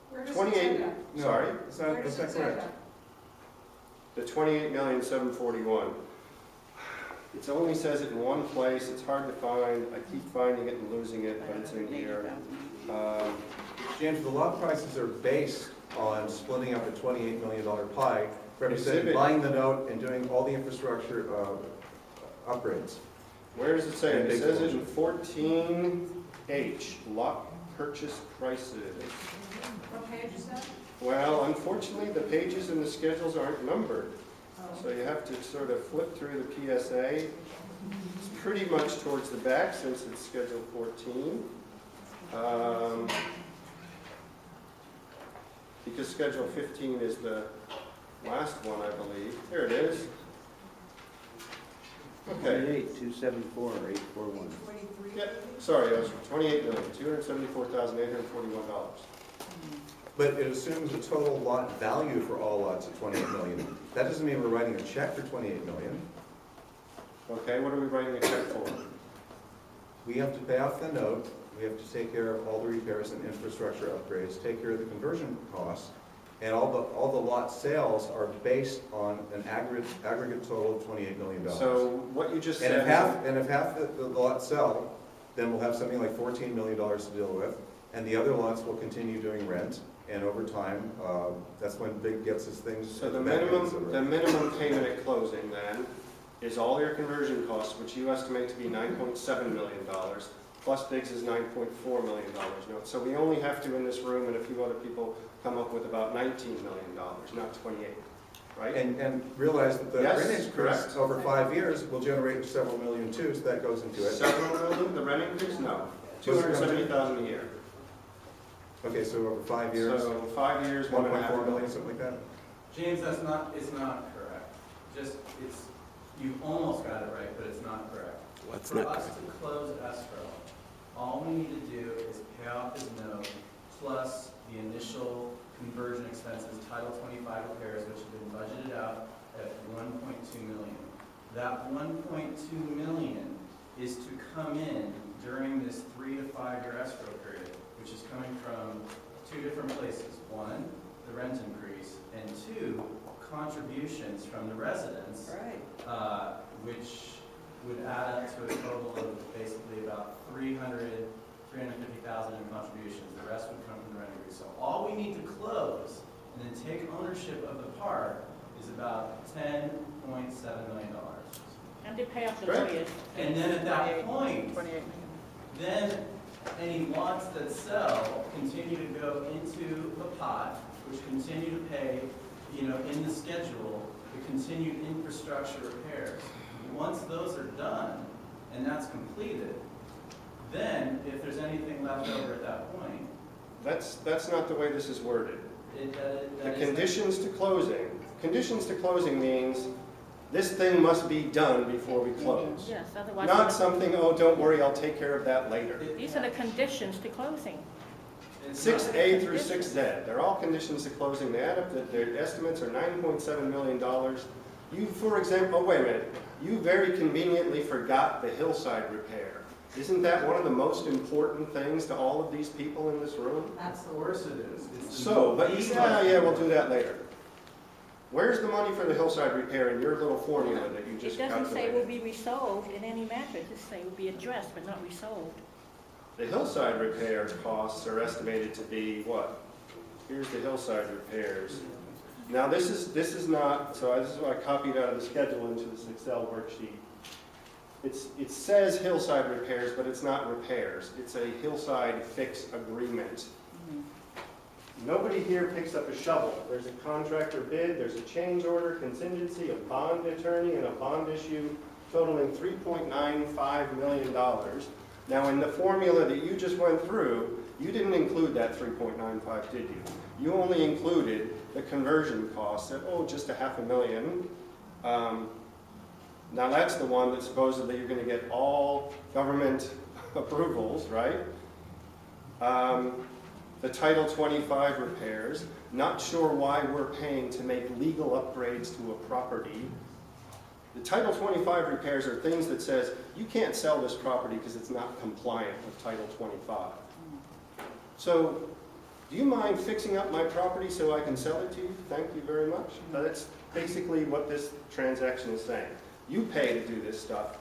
Where does it 28, say that? No, sorry, Where that's does not it say correct. that? the 28,741,000. It only says it in one place. It's hard to find. I keep finding it and losing it, but it's in here. James, the lot prices are based on splitting up a $28 million pie, representing Exhibit. buying the note and doing all the infrastructure upgrades. Where does it say? And It big says it closure. in 14H, lot purchase prices. What page is that? Well, unfortunately, the pages in the schedules aren't numbered, Oh. so you have to sort of flip through the PSA. It's pretty much towards the back since it's Schedule 14. Because Schedule 15 is the last one, I believe. Here it is. Okay. 274 or 841. 23? Yeah, sorry, I was $28,274,841. But it assumes a total lot value for all lots of $28 million. That doesn't mean we're writing a check for $28 million. Okay, what are we writing a check for? We have to pay off the note, we have to take care of all the repairs and infrastructure upgrades, take care of the conversion costs, and all the lot sales are based on an aggregate total of $28 million. So what you just And said. if half the lots sell, then we'll have something like $14 million to deal with, and the other lots will continue doing rent, and over time, that's when Big gets his things. So the minimum payment at closing then is all your conversion costs, which you estimate to be $9.7 million, plus Biggs is $9.4 million. So we only have to, in this room and a few other people, come up with about $19 million, not 28, right? And realize that the Yes, rent increase correct. over 5 years will generate several million too, so that goes into it. Several million, the rent increase? No, $270,000 a year. Okay, so over 5 years, So 5 years, 1.5 1.4 million, million. something like that? James, it's not correct. You almost got it right, but it's not correct. What's For not us correct? to close escrow, all we need to do is pay off his note plus the initial conversion expenses, Title 25 repairs, which have been budgeted out at $1.2 million. That $1.2 million is to come in during this 3 to 5 year escrow period, which is coming from two different places. One, the rent increase, and two, contributions from the residents, Right. which would add up to a total of basically about $350,000 in contributions. The rest would come from the rent increase. So all we need to close and then take ownership of the park is about $10.7 million. And they pay off the Right. lawyers. And then at that point, 28 million. then any lots that sell continue to go into the pot, which continue to pay, in the schedule, the continued infrastructure repairs. Once those are done, and that's completed, then if there's anything left over at that point, That's not the way this is worded. The that is. conditions to closing means this thing must be done before we close. Yes, otherwise. Not something, oh, don't worry, I'll take care of that later. These are the conditions to closing. It's not- 6A through 6Z, they're all conditions to closing. They add up, their estimates are $9.7 million. You, for example, oh, wait a minute, you very conveniently forgot the hillside repair. Isn't that one of the most important things to all of these people in this room? Of course it is. It's the- So, but you say, oh, yeah, we'll do that later. Where's the money for the hillside repair in your little formula that you just It doesn't say will calculated? be resolved in any matter, it just say will be addressed but not resolved. The hillside repair costs are estimated to be what? Here's the hillside repairs. Now, this is not, so this is what I copied out of the schedule into this Excel worksheet. It says hillside repairs, but it's not repairs. It's a hillside fix agreement. Nobody here picks up a shovel. There's a contractor bid, there's a change order, contingency, a bond attorney, and a bond issue totaling $3.95 million. Now, in the formula that you just went through, you didn't include that 3.95, did you? You only included the conversion costs at, just $500,000. Now, that's the one that supposedly you're going to get all government approvals, right? The Title 25 repairs, not sure why we're paying to make legal upgrades to a property. The Title 25 repairs are things that says, you can't sell this property because it's not compliant with Title 25. So, do you mind fixing up my property so I can sell it to you? Thank you very much. That's basically what this transaction is saying. You pay to do this stuff.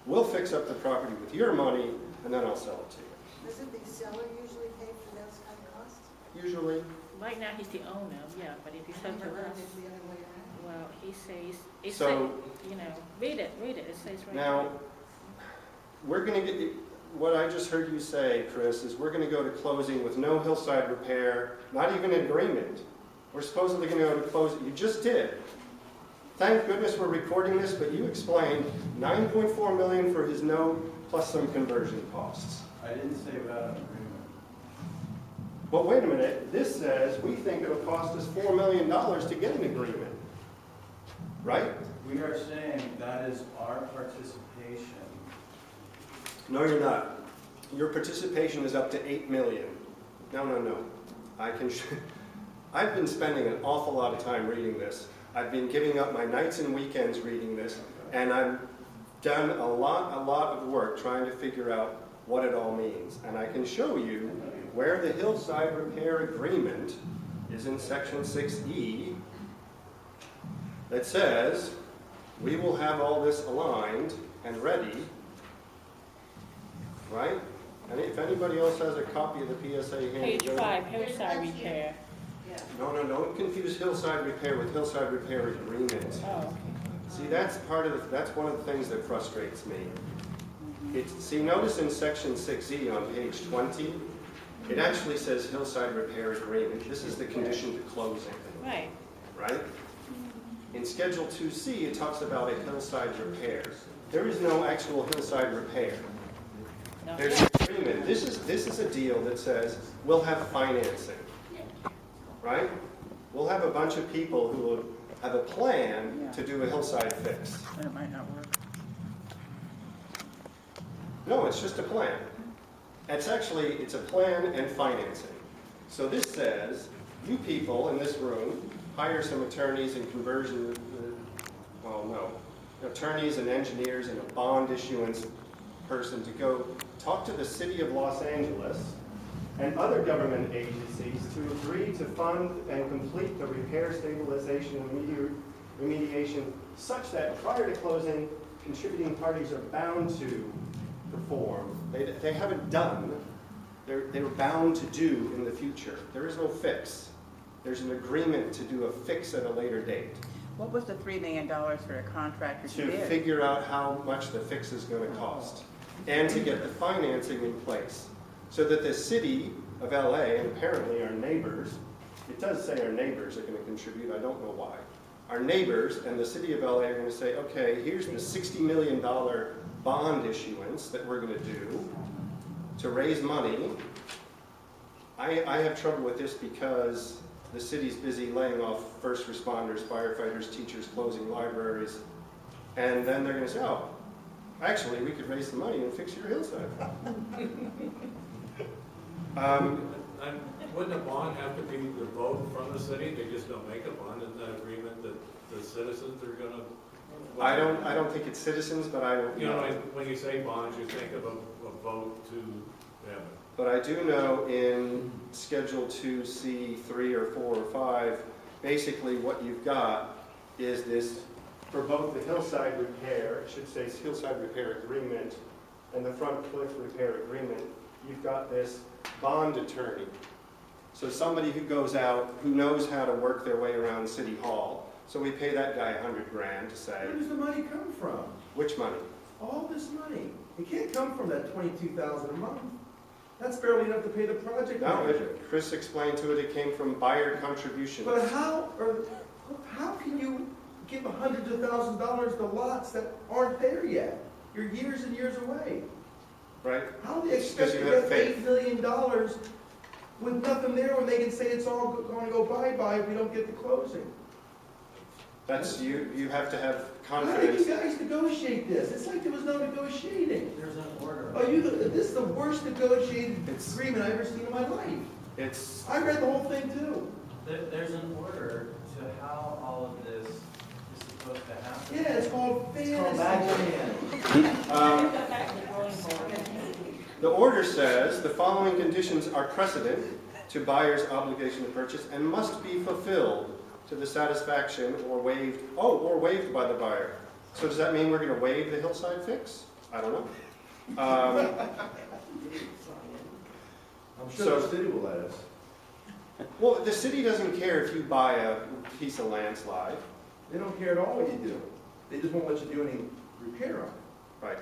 We'll fix up the property with your money, and then I'll sell it to you. Doesn't the seller usually pay for those kind of costs? Usually. Right now, he's the owner, yeah, but if you sell to us, It's the other way around. well, he says, it So- says, you know, read it, it says right Now, there. we're going to get, what I just heard you say, Chris, is we're going to go to closing with no hillside repair, not even an agreement. We're supposedly going to go to closing. You just did. Thank goodness we're recording this, but you explained $9.4 million for his note plus some conversion costs. I didn't say without an agreement. But wait a minute, this says we think it'll cost us $4 million to get an agreement, right? We are saying that is our participation. No, you're not. Your participation is up to $8 million. No. I've been spending an awful lot of time reading this. I've been giving up my nights and weekends reading this, and I've done a lot of work trying to figure out what it all means. And I can show you where the hillside repair agreement is in section 6E that says we will have all this aligned and ready, right? And if anybody else has a copy of the PSA handy, Page 5, hillside repair. No, don't confuse hillside repair with hillside repair agreement. Oh, okay. See, that's one of the things that frustrates me. See, notice in section 6E on page 20, it actually says hillside repair agreement. This is the condition to closing, Right. right? In schedule 2C, it talks about a hillside repair. There is no actual hillside repair. No. There's an agreement. This is a deal that says we'll have financing, right? We'll have a bunch of people who will have a plan to do a hillside fix. And it might not work. No, it's just a plan. It's a plan and financing. So this says, you people in this room hire some attorneys and attorneys and engineers and a bond issuance person to go talk to the city of Los Angeles and other government agencies to agree to fund and complete the repair, stabilization, and remediation such that prior to closing, contributing parties are bound to perform. They haven't done, they were bound to do in the future. There is no fix. There's an agreement to do a fix at a later date. What was the $3 million for a contractor to To bid? figure out how much the fix is going to cost and to get the financing in place so that the city of LA, and apparently our neighbors, it does say our neighbors are going to contribute, I don't know why. Our neighbors and the city of LA are going to say, okay, here's the $60 million bond issuance that we're going to do to raise money. I have trouble with this because the city's busy laying off first responders, firefighters, teachers, closing libraries, and then they're going to say, oh, actually, we could raise the money and fix your hillside. Wouldn't a bond have to be the vote from the city? They just don't make a bond in that agreement that the citizens are gonna? I don't think it's citizens, but I don't know. You know, when you say bonds, you think of a vote to, yeah. But I do know in Schedule 2C, 3 or 4 or 5, basically what you've got is this, for both the hillside repair, it should say hillside repair agreement, and the front cliff repair agreement, you've got this bond attorney. So somebody who goes out, who knows how to work their way around City Hall. So we pay that guy $100,000 to say, Where does the money come from? which money? All this money. It can't come from that $22,000 a month. That's barely enough to pay the project No, manager. Chris explained to it came from buyer contributions. But how can you give hundreds of thousands of dollars to lots that aren't there yet? You're years and years away. right? How do they expect to Because you have get faith. $8 million with nothing there when they can say it's all going to go bye-bye if we don't get the closing? That's, you have to have How did confidence. you guys negotiate this? It's like there was no negotiating. There's an order. This is the worst negotiated It's- agreement I've ever seen in my life. It's, I read the whole thing too. There's an order to how all of this is supposed to happen. Yeah, it's called fantasy. um, Back to the drawing board. the order says the following conditions are precedent to buyer's obligation to purchase and must be fulfilled to the satisfaction or waived by the buyer. So does that mean we're going to waive the hillside fix? I don't know. I'm sure So- the city will let us. Well, the city doesn't care if you buy a piece of landslide. They don't care at all what you do. They just won't let you do any repair on it. Right.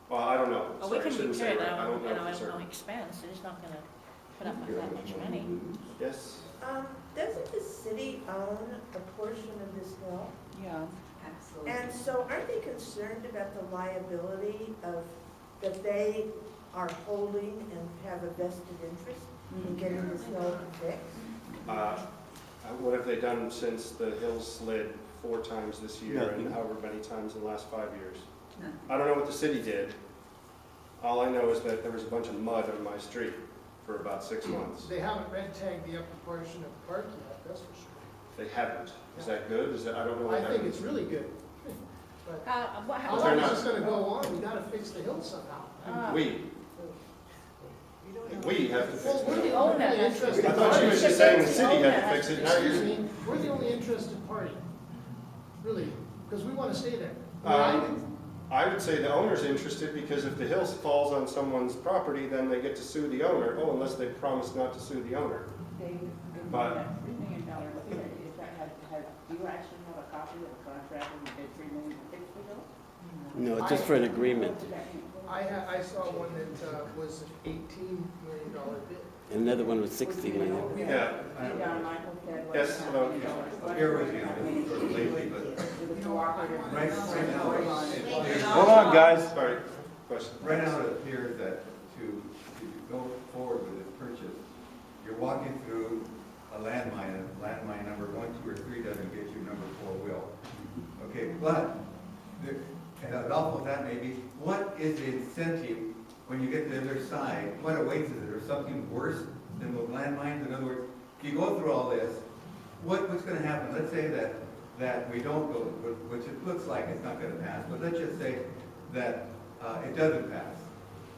Well, I don't know. Well, we Sorry, I can shouldn't say repair right. I that, don't know for at no certain. expense, it's not gonna put up with that much money. Yes? Doesn't the city own a portion of this hill? Yeah. Absolutely. And so aren't they concerned about the liability of, that they are holding and have a vested interest in getting this hill fixed? What have they done since the hill slid 4 times this year and Nothing. however many times in the last 5 years? No. I don't know what the city did. All I know is that there was a bunch of mud on my street for about 6 months. They haven't red tagged the upper portion of the park yet, that's for sure. They haven't. Is that good? Is that, I don't know what I that think is. it's really good. But What how They're long not. is this gonna go on? We gotta fix the hill somehow. We have to fix Well, we're it. the owner only has to- interested I thought you party. was just saying the city had to fix it. Now Excuse you're, me, we're the only interested party, really, because we wanna stay there. I would say the owner's interested because if the hill falls on someone's property, then they get to sue the owner. Oh, unless they promise not to sue the owner. Dave, But- that $3 million here, is that, do you actually have a copy of the contract when you did $3 million to fix the hill? No, it's just for an agreement. What does that mean? I saw one that was an $18 million bid. Another one was 60 million. Yeah. John Michael said, Yes, hello. Here with you, I'm sort of lazy, but with the cooperative. right now, it Hold on, guys. Sorry, question. right now it appears that to go forward with this purchase, you're walking through a landmine, and landmine number 1, 2, or 3 doesn't get you, number 4 will. Okay, but, and as awful as that may be, what is the incentive when you get to the other side? What awaits us? Is there something worse than those landmines? In other words, if you go through all this, what's going to happen? Let's say that we don't go, which it looks like it's not going to pass, but let's just say that it doesn't pass.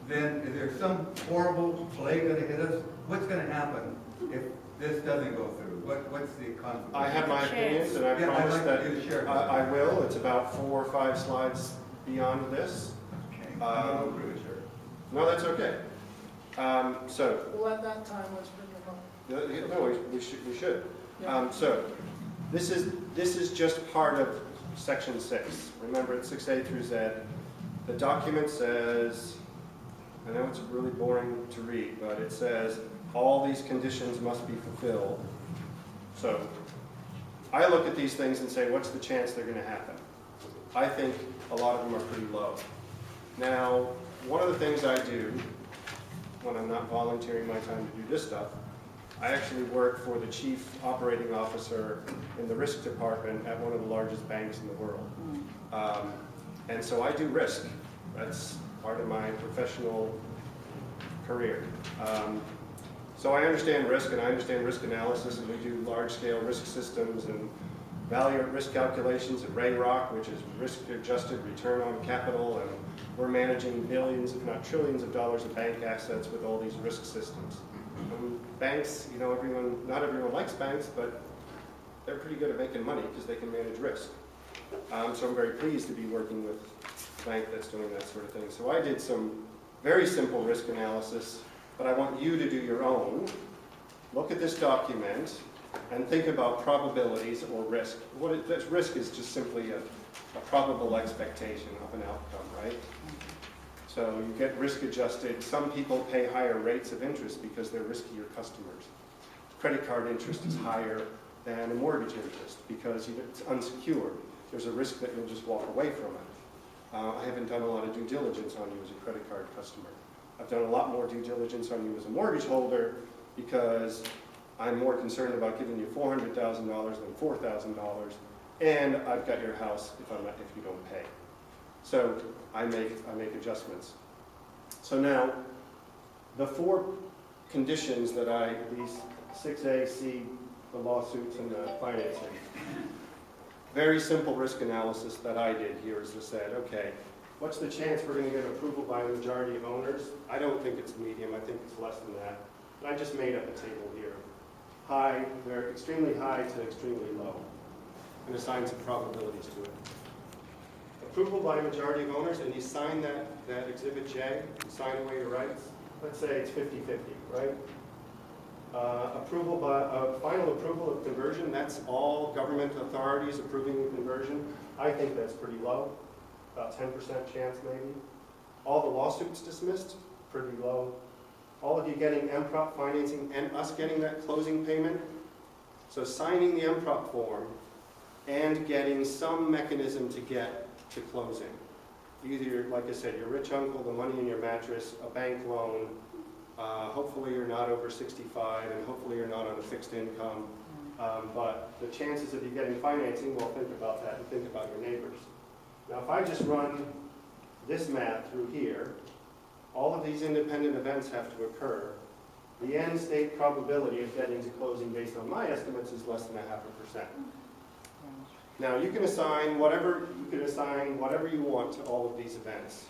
Then is there some horrible plague going to hit us? What's going to happen if this doesn't go through? What's the consequence? I have my opinions, and I Yeah, I'd promise like that you to share. I will. It's about 4 or 5 slides beyond this. Okay. I'm not really sure. No, that's okay. So, Well, at that time, let's bring them up. no, we should. So, this is just part of section 6. Remember, it's 6A through Z. The document says, I know it's really boring to read, but it says all these conditions must be fulfilled. So, I look at these things and say, what's the chance they're going to happen? I think a lot of them are pretty low. Now, one of the things I do when I'm not volunteering my time to do this stuff, I actually work for the chief operating officer in the risk department at one of the largest banks in the world. And so I do risk. That's part of my professional career. So I understand risk, and I understand risk analysis, and we do large-scale risk systems and value at risk calculations at RAROC, which is risk-adjusted return on capital, and we're managing billions, if not trillions of dollars of bank assets with all these risk systems. Banks, you know, not everyone likes banks, but they're pretty good at making money because they can manage risk. So I'm very pleased to be working with a bank that's doing that sort of thing. So I did some very simple risk analysis, but I want you to do your own. Look at this document and think about probabilities or risk. Risk is just simply a probable expectation of an outcome, right? So you get risk adjusted. Some people pay higher rates of interest because they're riskier customers. Credit card interest is higher than a mortgage interest because it's unsecured. There's a risk that you'll just walk away from it. I haven't done a lot of due diligence on you as a credit card customer. I've done a lot more due diligence on you as a mortgage holder because I'm more concerned about giving you $400,000 than $4,000, and I've got your house if you don't pay. So I make adjustments. So now, the 4 conditions that these 6A, C, the lawsuits and the financing. Very simple risk analysis that I did here is to say, okay, what's the chance we're going to get approval by a majority of owners? I don't think it's medium, I think it's less than that. But I just made up a table here. High, they're extremely high to extremely low, and assign some probabilities to it. Approval by a majority of owners, and you sign that Exhibit J, you sign away your rights. Let's say it's 50-50, right? Final approval of conversion, that's all government authorities approving the conversion. I think that's pretty low, about 10% chance maybe. All the lawsuits dismissed, pretty low. All of you getting MPROP financing and us getting that closing payment. So signing the MPROP form and getting some mechanism to get to closing. Either, like I said, your rich uncle, the money in your mattress, a bank loan, hopefully you're not over 65, and hopefully you're not on a fixed income. But the chances of you getting financing, well, think about that and think about your neighbors. Now, if I just run this math through here, all of these independent events have to occur. The end state probability of getting to closing based on my estimates is less than 0.5%. Now, you can assign whatever you want to all of these events,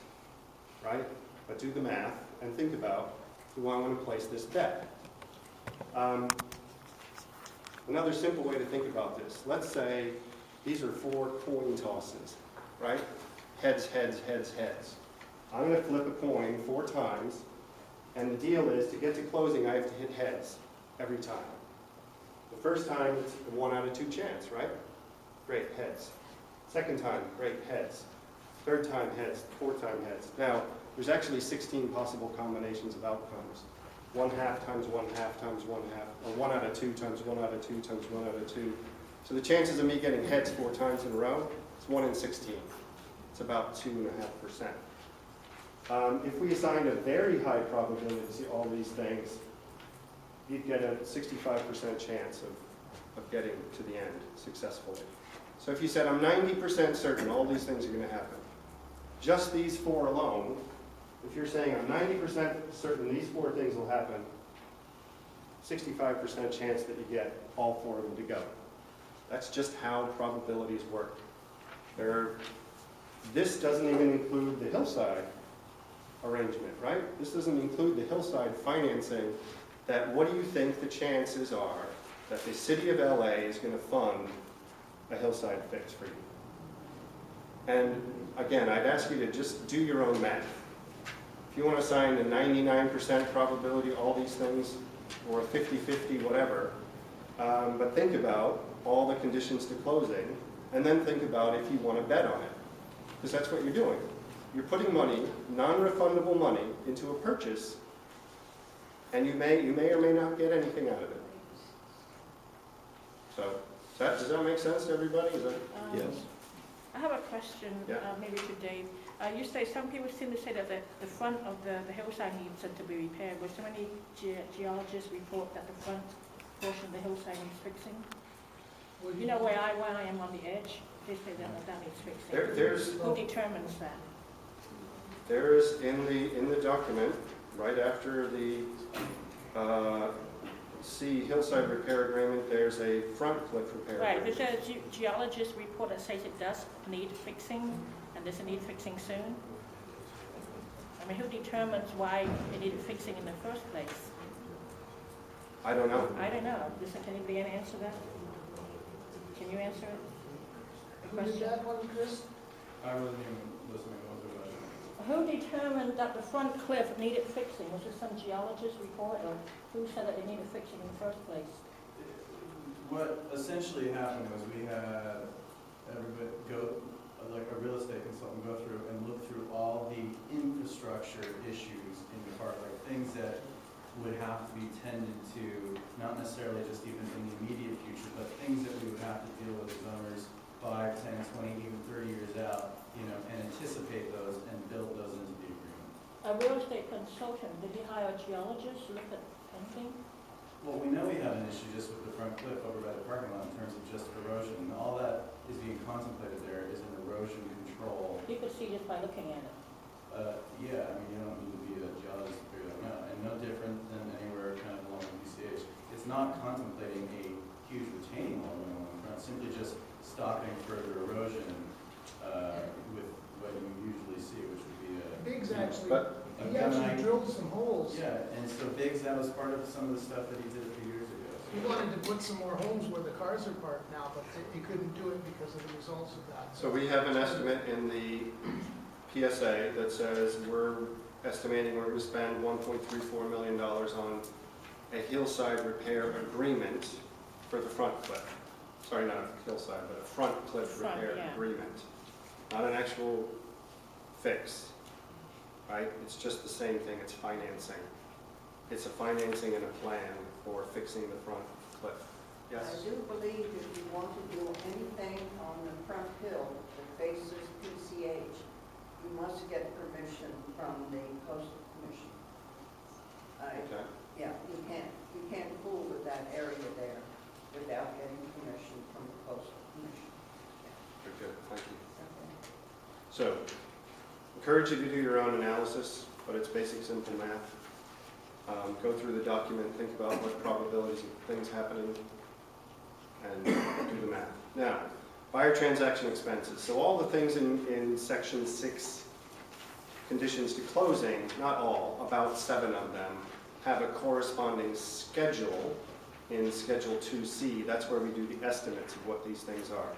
right? But do the math and think about, do I want to place this bet? Another simple way to think about this, let's say these are 4 coin tosses, right? Heads, heads, heads, heads. I'm going to flip a coin 4 times, and the deal is to get to closing, I have to hit heads every time. The first time, it's a 1 out of 2 chance, right? Great, heads. Second time, great, heads. Third time, heads. Fourth time, heads. Now, there's actually 16 possible combinations of outcomes. 1/2 times 1/2 times 1/2, or 1 out of 2 times 1 out of 2 times 1 out of 2. So the chances of me getting heads 4 times in a row, it's 1 in 16. It's about 2.5%. If we assigned a very high probability to all these things, you'd get a 65% chance of getting to the end successfully. So if you said, I'm 90% certain all these things are going to happen, just these 4 alone, if you're saying I'm 90% certain these 4 things will happen, 65% chance that you get all 4 of them to go. That's just how probabilities work. This doesn't even include the hillside arrangement, right? This doesn't include the hillside financing. That what do you think the chances are that the city of LA is going to fund a hillside fix for you? And again, I'd ask you to just do your own math. If you want to assign a 99% probability, all these things, or a 50-50, whatever, but think about all the conditions to closing, and then think about if you want to bet on it. Because that's what you're doing. You're putting money, non-refundable money, into a purchase, and you may or may not get anything out of it. So, does that make sense to everybody? Yes. I have a question, maybe to Dave. You say some people seem to say that the front of the hillside needs to be repaired. Will so many geologists report that the front portion of the hillside needs fixing? You know where I am on the edge? They say that needs fixing. Who determines that? There's in the document, right after the C hillside repair agreement, there's a front cliff repair Right, agreement. there's a geologist report that says it does need fixing, and does it need fixing soon? I mean, who determines why it needed fixing in the first place? I don't know. I don't know. Can anybody answer that? Can you answer it? Who did that one, Chris? I wasn't even listening. What was the question? Who determined that the front cliff needed fixing? Was it some geologist report, or who said that it needed fixing in the first place? What essentially happened was we had everybody like a real estate consultant go through and look through all the infrastructure issues in the park, like things that would have to be tended to, not necessarily just even in the immediate future, but things that we would have to deal with as owners 5, 10, 20, even 30 years out, and anticipate those and build those into the agreement. A real estate consultant, did he hire a geologist to look at anything? Well, we know we have an issue just with the front cliff over by the parking lot in terms of just erosion. All that is being contemplated there is an erosion control. You could see just by looking at it. Yeah, I mean, you don't need to be a geologist to figure that out. And no different than anywhere kind of along the PCH. It's not contemplating a huge retaining wall going on in front, simply just stopping further erosion with what you usually see, which would be a... Biggs actually, he gunite. actually drilled some holes. Yeah, and so Biggs, that was part of some of the stuff that he did a few years ago. He wanted to put some more holes where the cars are parked now, but he couldn't do it because of the results of that. So we have an estimate in the PSA that says we're estimating we're going to spend $1.34 million on a hillside repair agreement for the front cliff. Sorry, not a hillside, but a front cliff repair agreement. Not an actual fix, right? It's just the same thing, it's financing. It's a financing and a plan for fixing the front cliff. Yes? I do believe if you want to do anything on the front hill that faces PCH, you must get permission from the coastal commission. Okay. Yeah, you can't fool with that area there without getting permission from the coastal commission. Very good, thank you. So, encourage you to do your own analysis, but it's basic, simple math. Go through the document, think about what probabilities of things happening, and do the math. Now, buyer transaction expenses. So all the things in section 6, conditions to closing, not all, about 7 of them, have a corresponding schedule in Schedule 2C. That's where we do the estimates of what these things are.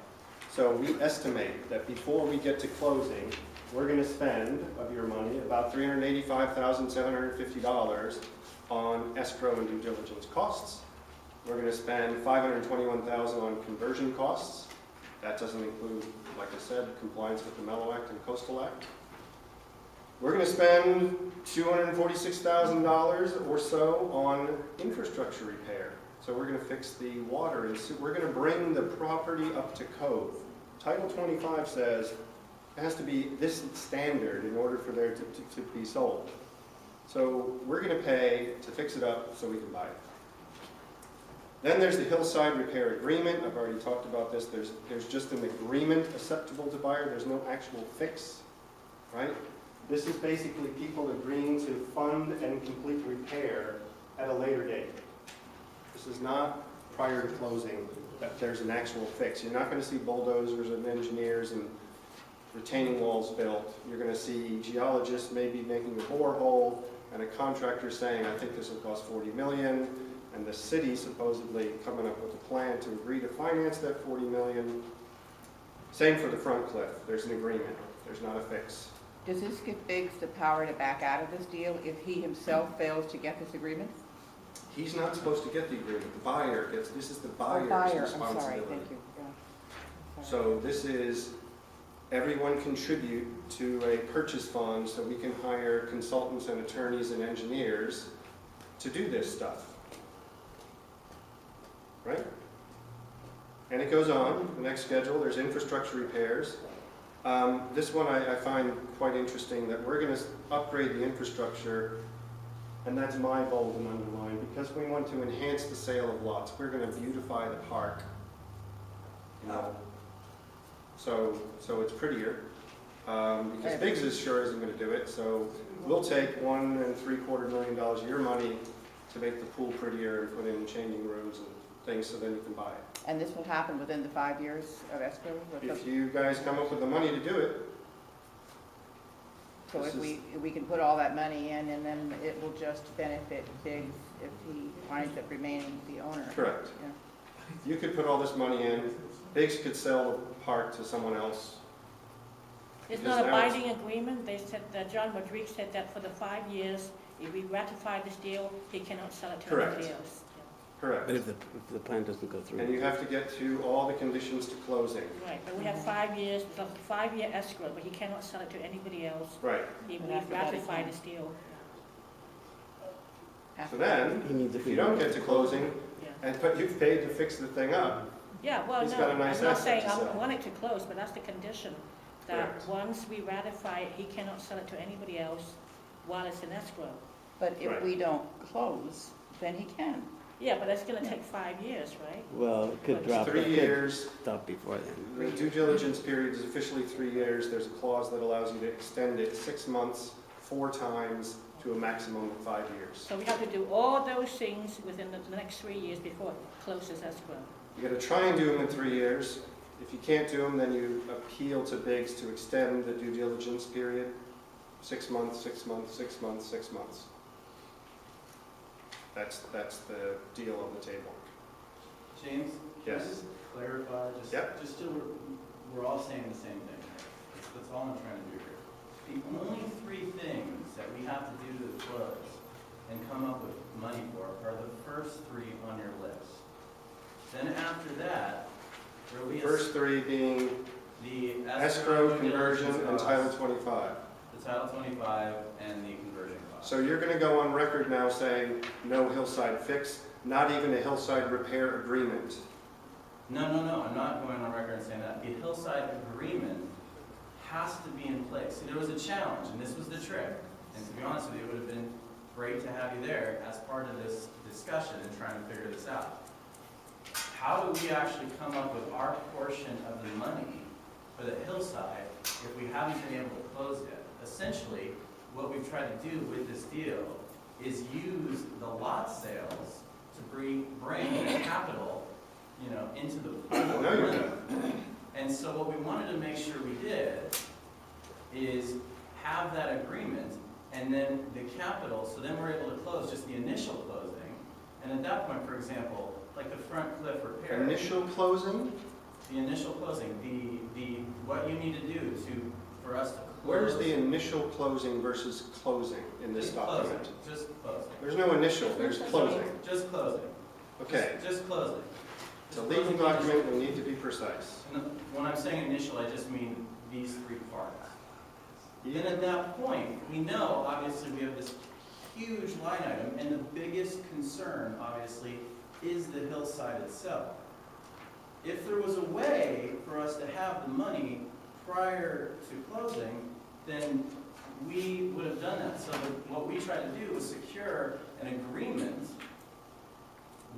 So we estimate that before we get to closing, we're going to spend of your money about $385,750 on escrow and due diligence costs. We're going to spend $521,000 on conversion costs. That doesn't include, like I said, compliance with the Mellow Act and Coastal Act. We're going to spend $246,000 or so on infrastructure repair. So we're going to fix the water and we're going to bring the property up to code. Title 25 says it has to be this standard in order for there to be sold. So we're going to pay to fix it up so we can buy it. Then there's the hillside repair agreement. I've already talked about this. There's just an agreement acceptable to buyer. There's no actual fix, right? This is basically people agreeing to fund and complete repair at a later date. This is not prior to closing that there's an actual fix. You're not going to see bulldozers and engineers and retaining walls built. You're going to see geologists maybe making a borehole and a contractor saying, I think this will cost $40 million, and the city supposedly coming up with a plan to agree to finance that $40 million. Same for the front cliff. There's an agreement. There's not a fix. Does this give Biggs the power to back out of this deal if he himself fails to get this agreement? He's not supposed to get the agreement. The buyer gets, this is the buyer's responsibility. I'm sorry, thank you. Yeah. So this is, everyone contribute to a purchase fund so we can hire consultants and attorneys and engineers to do this stuff. Right? And it goes on, the next schedule, there's infrastructure repairs. This one I find quite interesting, that we're going to upgrade the infrastructure, and that's my bold and underlined, because we want to enhance the sale of lots. We're going to beautify the park. You know? So it's prettier. Because Biggs sure isn't going to do it, so we'll take $1.75 million of your money to make the pool prettier and put in changing rooms and things so then you can buy it. And this will happen within the 5 years of escrow? If you guys come up with the money to do it. So if we can put all that money in, and then it will just benefit Biggs if he winds up remaining the owner? Correct. Yeah. You could put all this money in, Biggs could sell the park to someone else. It's not a binding agreement. They said that John Rodriguez said that for the 5 years, if we ratify this deal, he cannot sell it to anybody else. Correct. But if the plan doesn't go through. And you have to get to all the conditions to closing. Right, but we have 5 years, it's a 5-year escrow, but he cannot sell it to anybody else. Right. If we ratify this deal. So then, if you don't get to closing, but you've paid to fix the thing up, Yeah, well, he's no, got a nice I'm not asset saying to I sell. want it to close, but that's the condition. that Correct. once we ratify it, he cannot sell it to anybody else while it's in escrow. But if Right. we don't close, then he can. Yeah, but that's gonna take 5 years, right? Well, it could drop, it 3 could years. stop before then. The due diligence period is officially 3 years. There's a clause that allows you to extend it 6 months, 4 times, to a maximum of 5 years. So we have to do all those things within the next 3 years before it closes escrow. You gotta try and do them in 3 years. If you can't do them, then you appeal to Biggs to extend the due diligence period, 6 months, 6 months, 6 months, 6 months. That's the deal on the table. James? Can I Yes. just clarify, Yep. just so we're all saying the same thing. That's all I'm trying to do here. The only 3 things that we have to do to close and come up with money for are the first 3 on your list. Then after that, there will be First 3 being the escrow, conversion, diligence and costs, Title 25. the Title 25 and the conversion cost. So you're gonna go on record now saying no hillside fix, not even a hillside repair agreement. No, I'm not going on record and saying that. The hillside agreement has to be in place. See, there was a challenge, and this was the trick. And to be honest with you, it would have been great to have you there as part of this discussion and trying to figure this out. How do we actually come up with our portion of the money for the hillside if we haven't been able to close yet? Essentially, what we've tried to do with this deal is use the lot sales to bring capital, into the pool. No, you're not. And so what we wanted to make sure we did is have that agreement and then the capital, so then we're able to close just the initial closing. And at that point, for example, like the front cliff repair. Initial closing? The initial closing, what you need to do for us to close. Where's the initial closing versus closing in this Just document? closing, just closing. There's no initial, there's closing. Just closing. Okay, Just closing. it's a legal document, we need to be precise. And when I'm saying initial, I just mean these 3 parts. Then at that point, we know, obviously, we have this huge line item, and the biggest concern, obviously, is the hillside itself. If there was a way for us to have the money prior to closing, then we would have done that. So what we tried to do was secure an agreement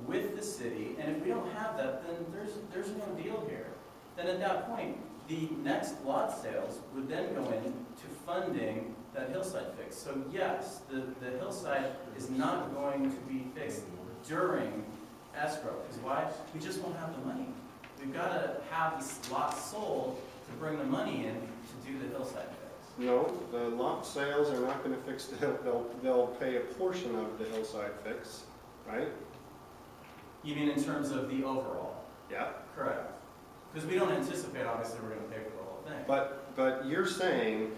with the city, and if we don't have that, then there's no deal here. Then at that point, the next lot sales would then go into funding that hillside fix. So yes, the hillside is not going to be fixed during escrow. Because why? We just won't have the money. We've got to have this lot sold to bring the money in to do the hillside fix. No, the lot sales are not gonna fix the hill, they'll pay a portion of the hillside fix, right? You mean in terms of the overall? Yeah. Correct. Because we don't anticipate, obviously, we're going to pay for the whole thing. But you're saying,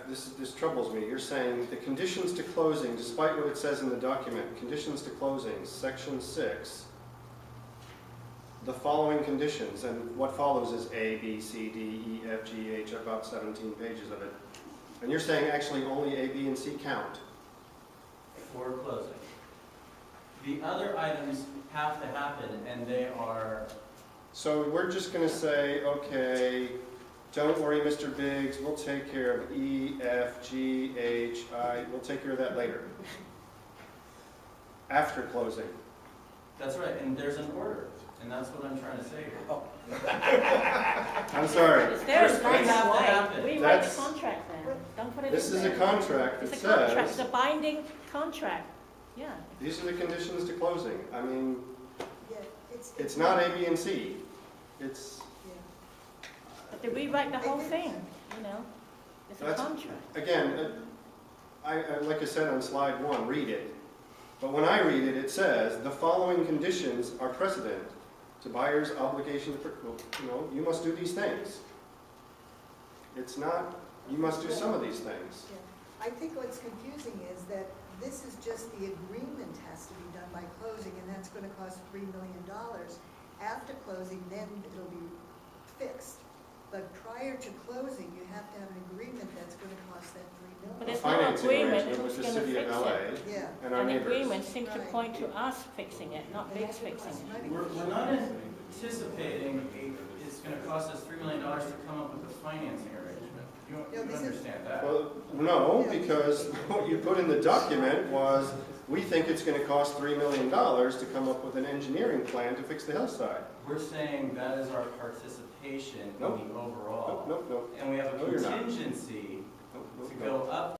this troubles me, you're saying the conditions to closing, despite what it says in the document, conditions to closing, section 6, the following conditions, and what follows is A, B, C, D, E, F, G, H, about 17 pages of it. And you're saying actually only A, B, and C count. For closing. The other items have to happen, and they are... So we're just going to say, okay, don't worry, Mr. Biggs, we'll take care of E, F, G, H, I, we'll take care of that later. After closing. That's right, and there's an order, and that's what I'm trying to say here. Oh. I'm sorry. It's there, it's First black things have and to white. happen. We write the That's- contract then. Don't put it in This is a there. contract that It's a contract, it's says, a binding contract, yeah. these are the conditions to closing. I mean, Yeah, it's not A, B, and C. It's, But they rewrite the whole thing, It's a That's- contract. again, like I said on slide 1, read it. But when I read it, it says, the following conditions are precedent to buyer's obligation to, you must do these things. It's not, you must do some of these things. Yeah. I think what's confusing is that this is just the agreement has to be done by closing, and that's gonna cost $3 million. After closing, then it'll be fixed. But prior to closing, you have to have an agreement that's gonna cost that $3 But million. it's not Financing agreement arrangement with who's the gonna city of fix LA it. Yeah. and our An neighbors. agreement seems to point to Right. us fixing it, not And Biggs that's what fixing costs it. money. We're not anticipating it's gonna cost us $3 million to come up with a financing arrangement. You understand that? Well, no, because what you put in the document was, we think it's gonna cost $3 million to come up with an engineering plan to fix the hillside. We're saying that is our participation in the Nope. overall. Nope. And we have a No, you're not. contingency Nope, to nope, go up